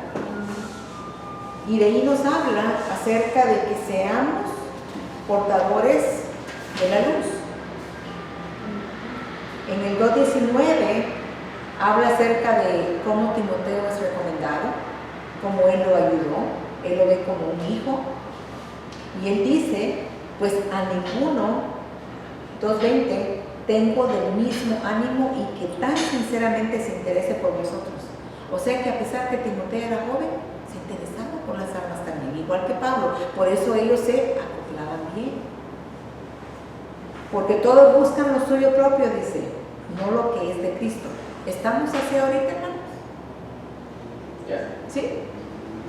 A: Y de ahí nos habla acerca de que seamos portadores de la luz. En el 2:19 habla acerca de cómo Timoteo es recomendado, cómo él lo ayudó, él lo ve como un hijo. Y él dice, pues a ninguno, 2:20, tengo del mismo ánimo y que tan sinceramente se interese por vosotros. O sea que a pesar que Timoteo era joven, se interesaba por las almas también, igual que Pablo. Por eso ellos se acoplaban bien. Porque todos buscan lo suyo propio, dice, no lo que es de Cristo. ¿Estamos así ahorita, hermanos? Sí.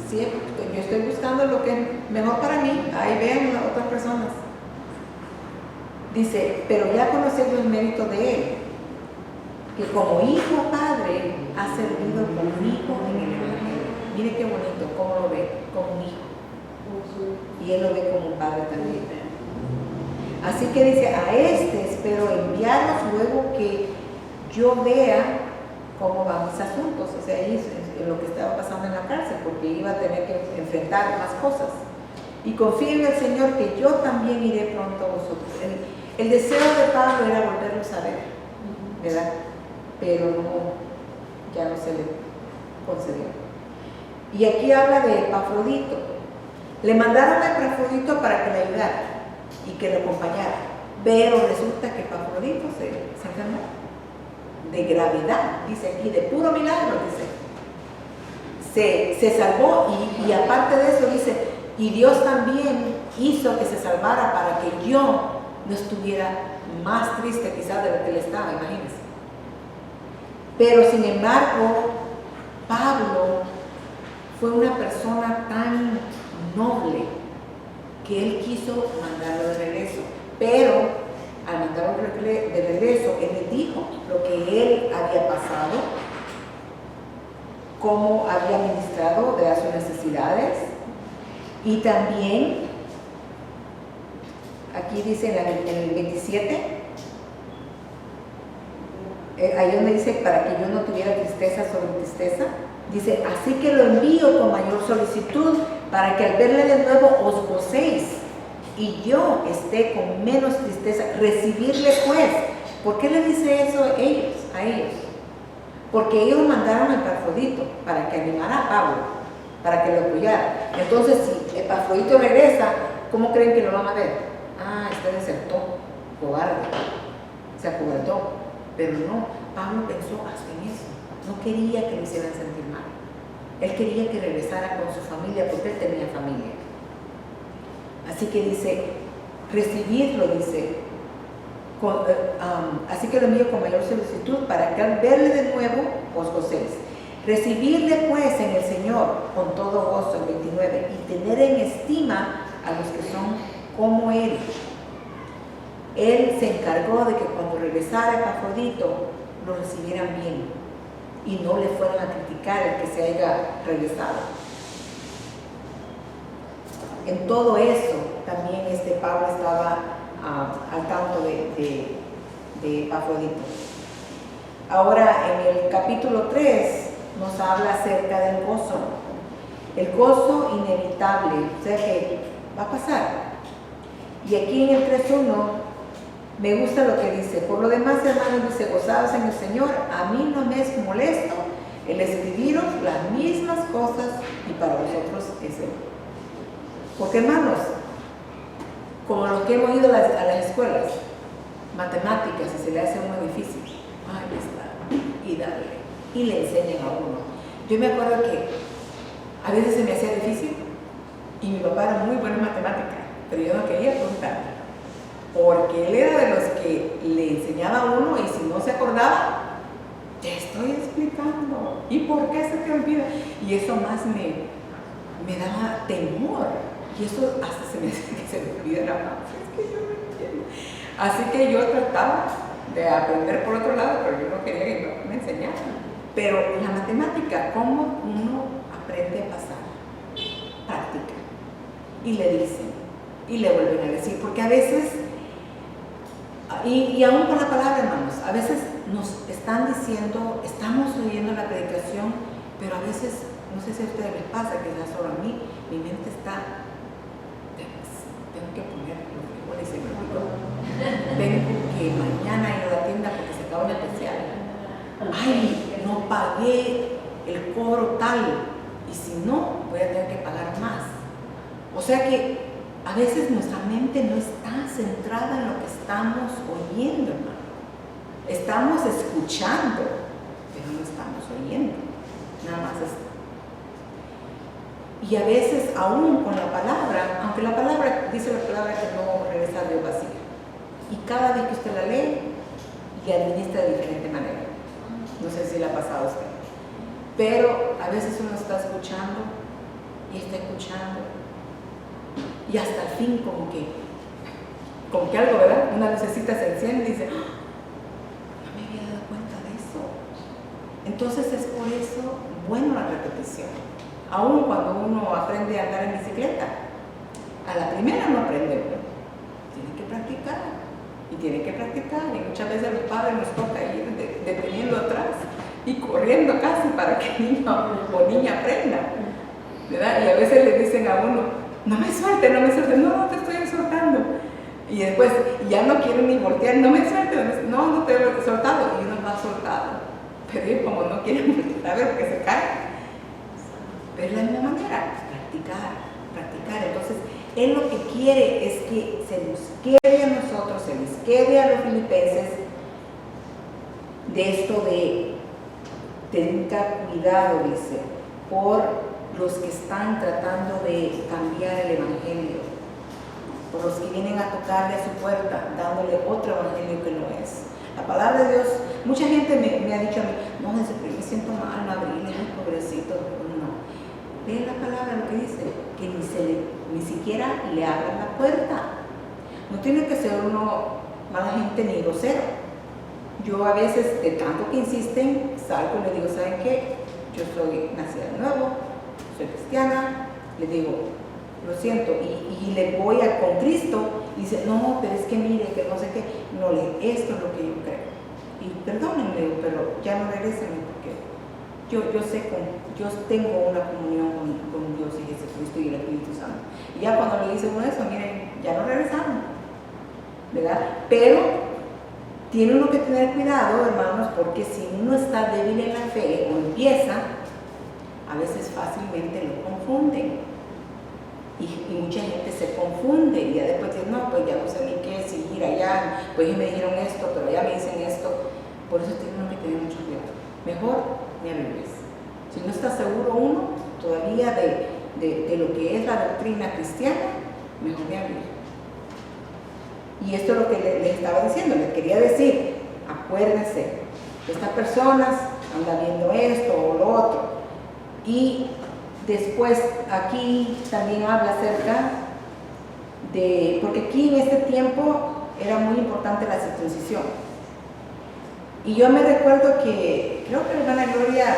A: Sí, yo estoy buscando lo que es mejor para mí. Ahí vean las otras personas. Dice, pero ya conocéis los méritos de él, que como hijo padre ha servido como hijo en el Evangelio. Mire qué bonito, cómo lo ve, como un hijo. Y él lo ve como un padre también. Así que dice, a este espero enviaros luego que yo vea cómo van mis asuntos. O sea, ahí es lo que estaba pasando en la cárcel, porque iba a tener que enfrentar más cosas. Y confío en el Señor que yo también iré pronto a vosotros. El deseo de Pablo era volverlos a ver, ¿verdad? Pero ya no se le concedió. Y aquí habla de Epafrodito. Le mandaron a Epafrodito para que le ayudara y que lo acompañara. Pero resulta que Epafrodito se enfermó de gravedad, dice aquí, de puro milagro, dice. Se salvó y aparte de eso dice, y Dios también hizo que se salvara para que yo no estuviera más triste quizás de lo que él estaba, imagínense. Pero sin embargo, Pablo fue una persona tan noble que él quiso mandarlo de regreso. Pero al mandarlo de regreso, él le dijo lo que él había pasado, cómo había ministrado de sus necesidades, y también aquí dice en el 27, ahí donde dice para que yo no tuviera tristeza sobre tristeza, dice, así que lo envío con mayor solicitud para que al verle de nuevo os gocéis y yo esté con menos tristeza. Recibirle pues. ¿Por qué le dice eso a ellos? Porque ellos mandaron a Epafrodito para que animara a Pablo, para que lo apoyara. Entonces si Epafrodito regresa, ¿cómo creen que lo van a ver? Este desertó, cobarde, se acobardó. Pero no, Pablo pensó hasta en eso. No quería que lo hicieran sentir mal. Él quería que regresara con su familia porque él tenía familia. Así que dice, recibirlo, dice, así que lo envío con mayor solicitud para que al verle de nuevo os gocéis. Recibirle pues en el Señor con todo gozo, el 29, y tener en estima a los que son como Él. Él se encargó de que cuando regresara Epafrodito lo recibieran bien y no le fueran a criticar el que se haya regresado. En todo eso también Pablo estaba al tanto de Epafrodito. Ahora en el capítulo 3 nos habla acerca del gozo. El gozo inevitable, o sea que va a pasar. Y aquí en el 3.1 me gusta lo que dice. Por lo demás, hermanos, dice, gozados en el Señor. A mí no me es molesto el escribiros las mismas cosas y para vosotros es el. Porque hermanos, como los que hemos ido a las escuelas, matemáticas, si se le hace a uno difícil, ahí está, y dale, y le enseñan a uno. Yo me acuerdo que a veces se me hacía difícil y mi papá era muy bueno en matemáticas, pero yo no quería preguntar, porque él era de los que le enseñaba a uno y si no se acordaba, te estoy explicando, ¿y por qué se te olvida? Y eso más me daba temor, y eso hasta se me hacía que se me olvidara más, es que yo no entiendo. Así que yo trataba de aprender por otro lado, pero yo no quería que me enseñaran. Pero la matemática, ¿cómo uno aprende a pasar? Práctica. Y le dicen, y le vuelven a decir, porque a veces, y aún con la palabra, hermanos, a veces nos están diciendo, estamos oyendo la predicación, pero a veces, no sé si a ustedes les pasa, que ya solo a mí, mi mente está, tengo que poner los frijoles en el olvidó. Tengo que mañana ir a la tienda porque se acabó el especial. Ay, no pagué el cobro tal, y si no, voy a tener que pagar más. O sea que a veces nuestra mente no está centrada en lo que estamos oyendo, hermano. Estamos escuchando, pero no estamos oyendo. Nada más es. Y a veces, aún con la palabra, aunque la palabra, dice la palabra que no regresa a Dios vacía. Y cada vez que usted la lee, y administra de diferente manera. No sé si le ha pasado a usted. Pero a veces uno está escuchando y está escuchando. Y hasta el fin como que algo, ¿verdad? Una lucecita se enciende y dice, ¡ah! No me había dado cuenta de eso. Entonces es por eso bueno la repetición. Aún cuando uno aprende a andar en bicicleta, a la primera no aprende, ¿no? Tiene que practicar. Y tiene que practicar, y muchas veces a los padres nos toca ir deteniendo atrás y corriendo casi para que el niño o niña aprenda, ¿verdad? Y a veces le dicen a uno, no me suelte, no te estoy soltando. Y después ya no quieren ni voltear, no me suelte, no te he soltado, y uno va soltado. Pero ellos como no quieren voltear a ver porque se caen. Pero es la misma manera, practicar. Entonces, Él lo que quiere es que se nos quede a nosotros, se les quede a los filipenses de esto de tenga cuidado, dice, por los que están tratando de cambiar el evangelio, por los que vienen a tocarle a su puerta, dándole otro evangelio que no es. La palabra de Dios, mucha gente me ha dicho a mí, no, me siento mal, no abrirle, ay, pobrecito, no. Lee la palabra, lo que dice, que ni siquiera le abran la puerta. No tiene que ser uno mala gente ni grosero. Yo a veces, de tanto que insisten, salgo y le digo, ¿saben qué? Yo soy nacida de nuevo, soy cristiana, le digo, lo siento, y le voy con Cristo, y dice, no, pero es que mire, que no sé qué, no, esto es lo que yo creo. Y perdónenme, pero ya no regresen, porque yo tengo una comunión con Dios y Jesucristo y el Espíritu Santo. Y ya cuando le dice uno eso, miren, ya no regresaron, ¿verdad? Pero tiene uno que tener cuidado, hermanos, porque si uno está débil en la fe o empieza, a veces fácilmente lo confunden. Y mucha gente se confunde y ya después dice, no, pues ya no sé ni qué, si ir allá, pues ellos me dijeron esto, pero ya me dicen esto. Por eso tiene uno que tener mucho cuidado. Mejor ni averigües. Si no está seguro uno todavía de lo que es la doctrina cristiana, mejor ni averigües. Y esto es lo que les estaba diciendo, les quería decir, acuérdense, estas personas andan viendo esto o lo otro. Y después aquí también habla acerca de, porque aquí en este tiempo era muy importante la circuncisión. Y yo me recuerdo que, creo que la hermana Gloria,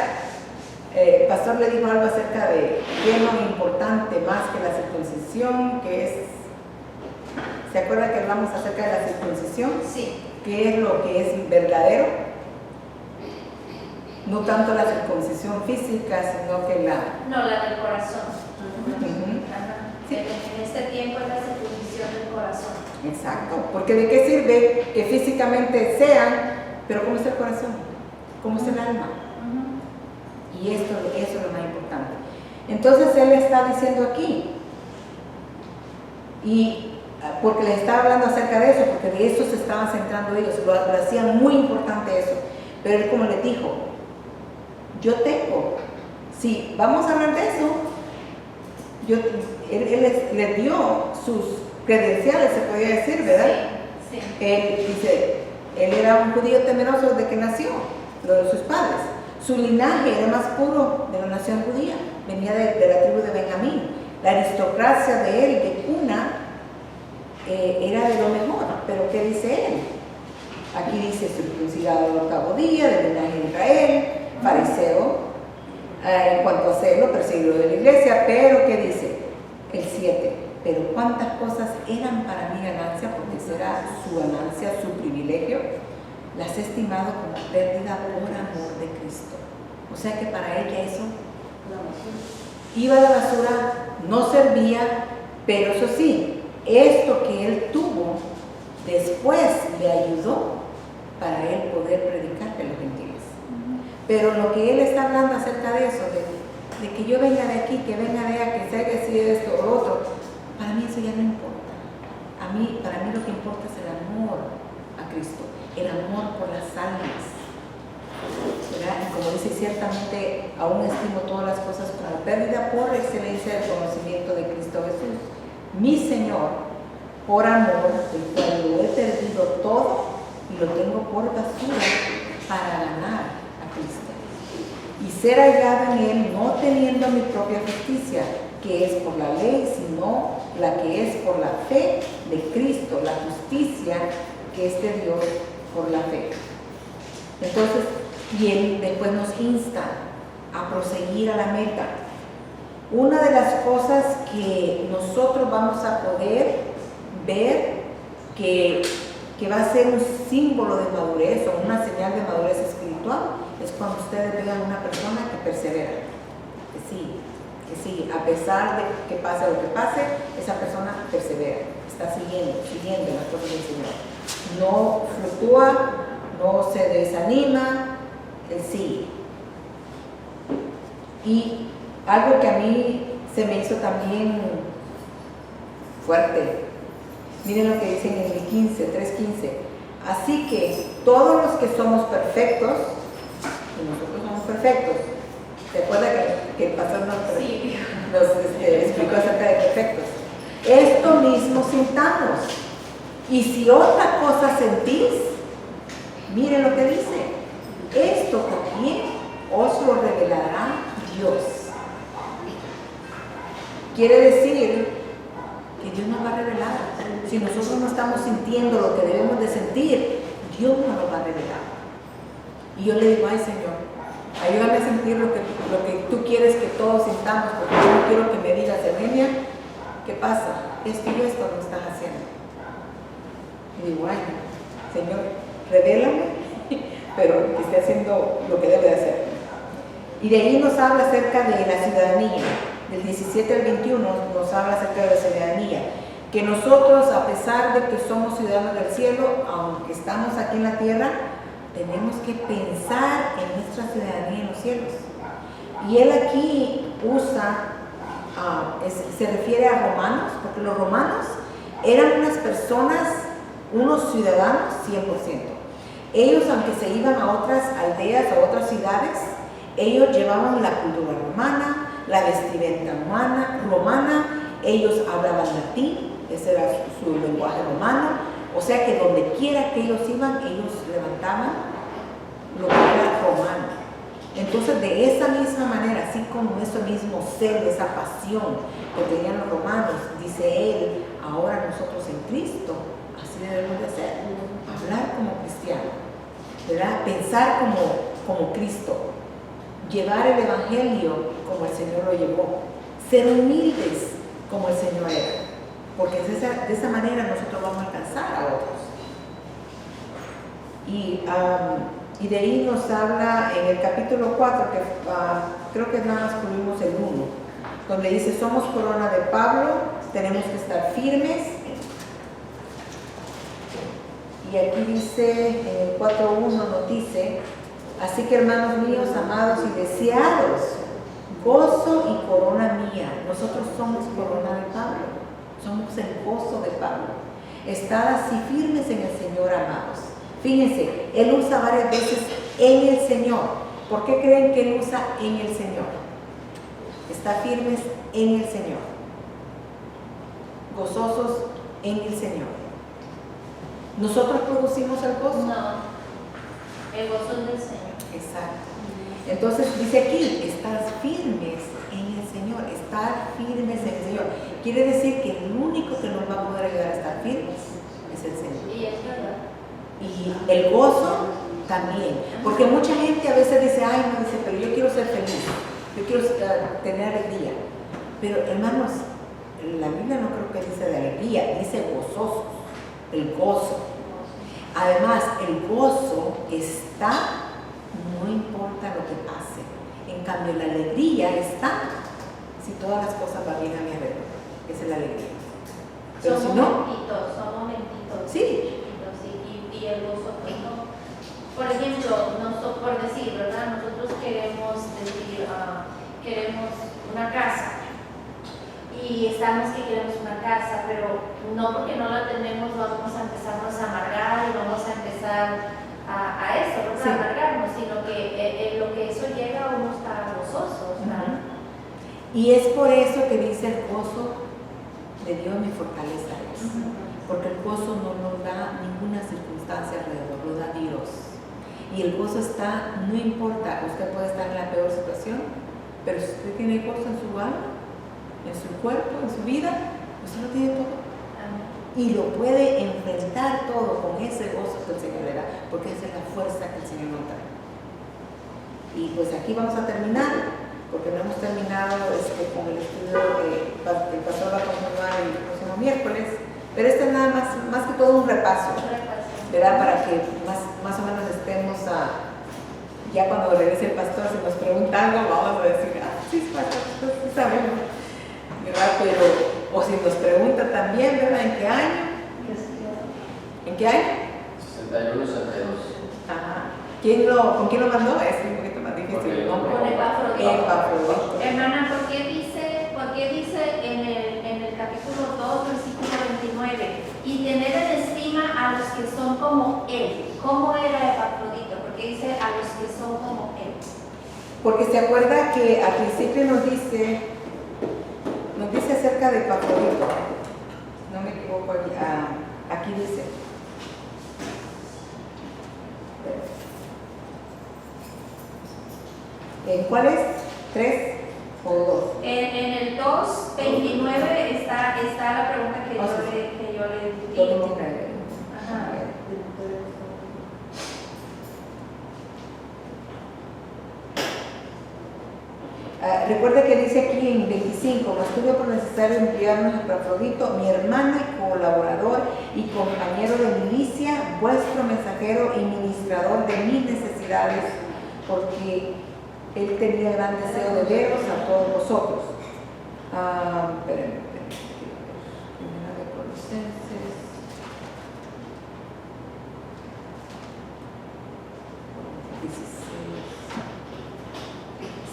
A: el pastor le dijo algo acerca de qué es lo importante más que la circuncisión, que es, ¿se acuerda que hablamos acerca de la circuncisión?
C: Sí.
A: ¿Qué es lo que es verdadero? No tanto la circuncisión física, sino que la...
C: No, la del corazón.
A: Ajá. Sí.
C: En este tiempo es la circuncisión del corazón.
A: Exacto, porque ¿de qué sirve que físicamente sean, pero cómo es el corazón? ¿Cómo es el alma? Y eso es lo más importante. Entonces él está diciendo aquí, y porque les estaba hablando acerca de eso, porque de eso se estaban centrando ellos, lo hacían muy importante eso. Pero él como les dijo, yo tengo, si vamos a hablar de eso, él les dio sus credenciales, se podría decir, ¿verdad?
C: Sí.
A: Él dice, él era un judío temeroso desde que nació, lo de sus padres. Su linaje era más puro de la nación judía, venía de la tribu de Benjamín. La aristocracia de él, de cuna, era de lo mejor. Pero ¿qué dice él? Aquí dice circuncidado al octavo día, del linaje de Israel, fariseo, en cuanto a celo, perseguidor de la iglesia. Pero ¿qué dice? El 7. Pero cuántas cosas eran para mi ganancia, porque será su ganancia, su privilegio, las he estimado como pérdida por amor de Cristo. O sea que para ella eso iba a la basura, no servía, pero eso sí, esto que él tuvo después le ayudó para él poder predicarle a los gentiles. Pero lo que él está hablando acerca de eso, de que yo venga de aquí, que venga de allá, que se haya sido esto o lo otro, para mí eso ya no importa. Para mí lo que importa es el amor a Cristo, el amor por las almas. ¿Verdad? Y como dice, ciertamente aún estimo todas las cosas como la pérdida por excelencia del conocimiento de Cristo Jesús, mi Señor, por amor del cual lo he perdido todo y lo tengo por basura para ganar a Cristo y ser hallado en él, no teniendo mi propia justicia, que es por la ley, sino la que es por la fe de Cristo, la justicia que es de Dios por la fe. Entonces, y él después nos insta a proseguir a la meta. Una de las cosas que nosotros vamos a poder ver que va a ser un símbolo de madurez o una señal de madurez espiritual es cuando ustedes vean una persona que persevera, que sí, a pesar de que pase lo que pase, esa persona persevera, está siguiendo las cosas del Señor. No fluctúa, no se desanima, sigue. Y algo que a mí se me hizo también fuerte, miren lo que dicen en el 3:15. Así que todos los que somos perfectos, y nosotros somos perfectos, ¿se acuerda que el pastor nos explicó acerca de perfectos? Esto mismo sintamos. Y si otra cosa sentís, miren lo que dice. Esto también os lo revelará Dios. Quiere decir que Dios nos va a revelar. Si nosotros no estamos sintiendo lo que debemos de sentir, Dios nos lo va a revelar. Y yo le digo, ay Señor, ayúdame a sentir lo que tú quieres que todos sintamos, porque yo no quiero que me digas, Eugenia, ¿qué pasa? Esto y esto no estás haciendo. Y digo, ay, Señor, revélame, pero que esté haciendo lo que debe de hacer. Y de ahí nos habla acerca de la ciudadanía. Del 17 al 21 nos habla acerca de la ciudadanía. Que nosotros, a pesar de que somos ciudadanos del cielo, aunque estamos aquí en la tierra, tenemos que pensar en nuestra ciudadanía en los cielos. Y él aquí usa, se refiere a romanos, porque los romanos eran unas personas, unos ciudadanos 100%. Ellos, aunque se iban a otras aldeas, a otras ciudades, ellos llevaban la cultura romana, la vestimenta romana, ellos hablaban latín, ese era su lenguaje romano, o sea que donde quiera que ellos iban, ellos levantaban lo que era romano. Entonces, de esa misma manera, así como eso mismo celo, esa pasión que tenían los romanos, dice él, ahora nosotros en Cristo, así debemos de hacer, hablar como cristiano, ¿verdad? Pensar como Cristo, llevar el evangelio como el Señor lo llevó, ser humildes como el Señor era, porque de esa manera nosotros vamos a alcanzar a otros. Y de ahí nos habla en el capítulo 4, que creo que nada más cubrimos el 1, donde dice, somos corona de Pablo, tenemos que estar firmes. Y aquí dice, en el 4.1 nos dice, Así que, hermanos míos, amados y deseados, gozo y corona mía. Nosotros somos corona de Pablo, somos el gozo de Pablo. Estad así firmes en el Señor, amados. Fíjense, él usa varias veces en el Señor. ¿Por qué creen que él usa en el Señor? Está firmes en el Señor, gozosos en el Señor. ¿Nosotros producimos el gozo?
C: No, el gozo es del Señor.
A: Exacto. Entonces dice aquí, estás firmes en el Señor, estar firmes en el Señor. Quiere decir que el único que nos va a poder ayudar a estar firmes es el Señor.
C: Y es verdad.
A: Y el gozo también, porque mucha gente a veces dice, ay, no, dice, pero yo quiero ser feliz, yo quiero tener alegría. Pero hermanos, la Biblia no creo que dice de alegría, dice gozosos, el gozo. Además, el gozo está, no importa lo que pase. En cambio, la alegría está si todas las cosas van bien a mi alrededor. Esa es la alegría. Pero si no,
C: son momentitos.
A: sí.
C: Y el gozo, pues no. Por ejemplo, por decir, ¿verdad? Nosotros queremos una casa. Y estamos que queremos una casa, pero no porque no la tenemos vamos a empezarnos a amargar y vamos a empezar a eso, ¿verdad?
A: Sí.
C: A amargarnos, sino que lo que eso llega uno está gozoso. ¿Verdad?
A: Y es por eso que dice el gozo de Dios mi fortaleza es. Porque el gozo no nos da ninguna circunstancia alrededor, lo da Dios. Y el gozo está, no importa, usted puede estar en la peor situación, pero si usted tiene gozo en su alma, en su cuerpo, en su vida, usted lo tiene todo.
C: Amén.
A: Y lo puede enfrentar todo con ese gozo que el Señor le da, porque esa es la fuerza que el Señor nos da. Y pues aquí vamos a terminar, porque no hemos terminado con el estudio que el pastor va a continuar el próximo miércoles, pero este es nada más que todo un repaso, ¿verdad? Para que más o menos estemos ya cuando regrese el pastor, si nos pregunta algo, vamos a decir, sí, pastor, sí sabemos, ¿verdad? Pero, o si nos pregunta también, ¿verdad? ¿En qué año? ¿En qué año?
D: 61, 62.
A: Ajá. ¿Con quién lo mandó? Es un poquito más difícil el nombre.
C: Con Epafrodito.
A: Epafrodito.
C: Hermana, ¿por qué dice en el capítulo 2, versículo 29? Y tener en estima a los que son como él. ¿Cómo era Epafrodito? Porque dice a los que son como él.
A: Porque se acuerda que al principio nos dice acerca de Epafrodito. No me equivoco, aquí dice. ¿Cuál es? ¿3 o 2?
C: En el 2:29 está la pregunta que yo le digo.
A: 2:29.
C: Ajá.
A: Recuerde que dice aquí en 25, nos tuve por necesario enviarnos a Epafrodito, mi hermano y colaborador y compañero de milicia, vuestro mensajero y ministrador de mis necesidades, porque él tenía gran deseo de veros a todos vosotros. Espérenme. Primera de Colosenses.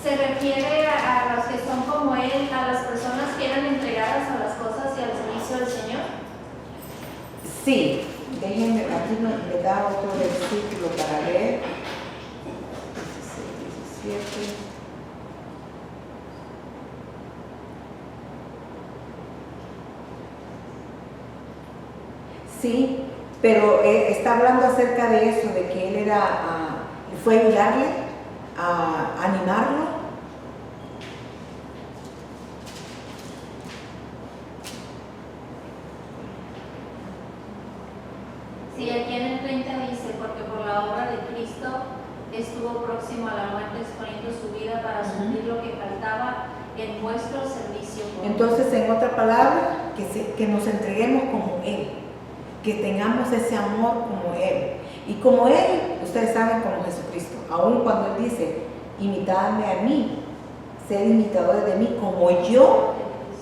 C: Se refiere a los que son como él, a las personas que eran entregadas a las cosas y al servicio del Señor.
A: Sí, déjenme, aquí me da otro versículo para leer. 16, 17. Sí, pero está hablando acerca de eso, de que él fue a ayudarle, a animarlo.
C: Sí, aquí en el 30 dice, porque por la obra de Cristo estuvo próximo a la muerte, exponiendo su vida para suplir lo que faltaba en vuestro servicio.
A: Entonces, en otra palabra, que nos entreguemos como Él, que tengamos ese amor como Él. Y como Él, ustedes saben, como Jesucristo, aun cuando Él dice, imitadme a mí, sed imitadores de mí, como yo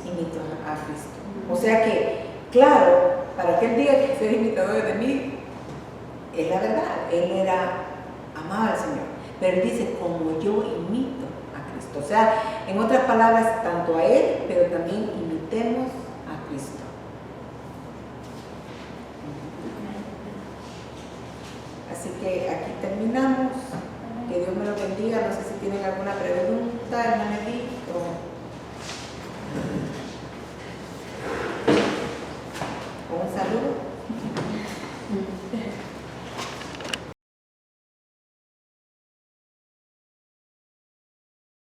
A: imito a Cristo. O sea que, claro, para que Él diga que sed imitadores de mí, es la verdad, Él amaba al Señor. pero dice como yo imito a Cristo. O sea, en otras palabras, tanto a Él, pero también imitemos a Cristo. Así que aquí terminamos. Que Dios me lo bendiga. No sé si tienen alguna pregunta, hermana Edith.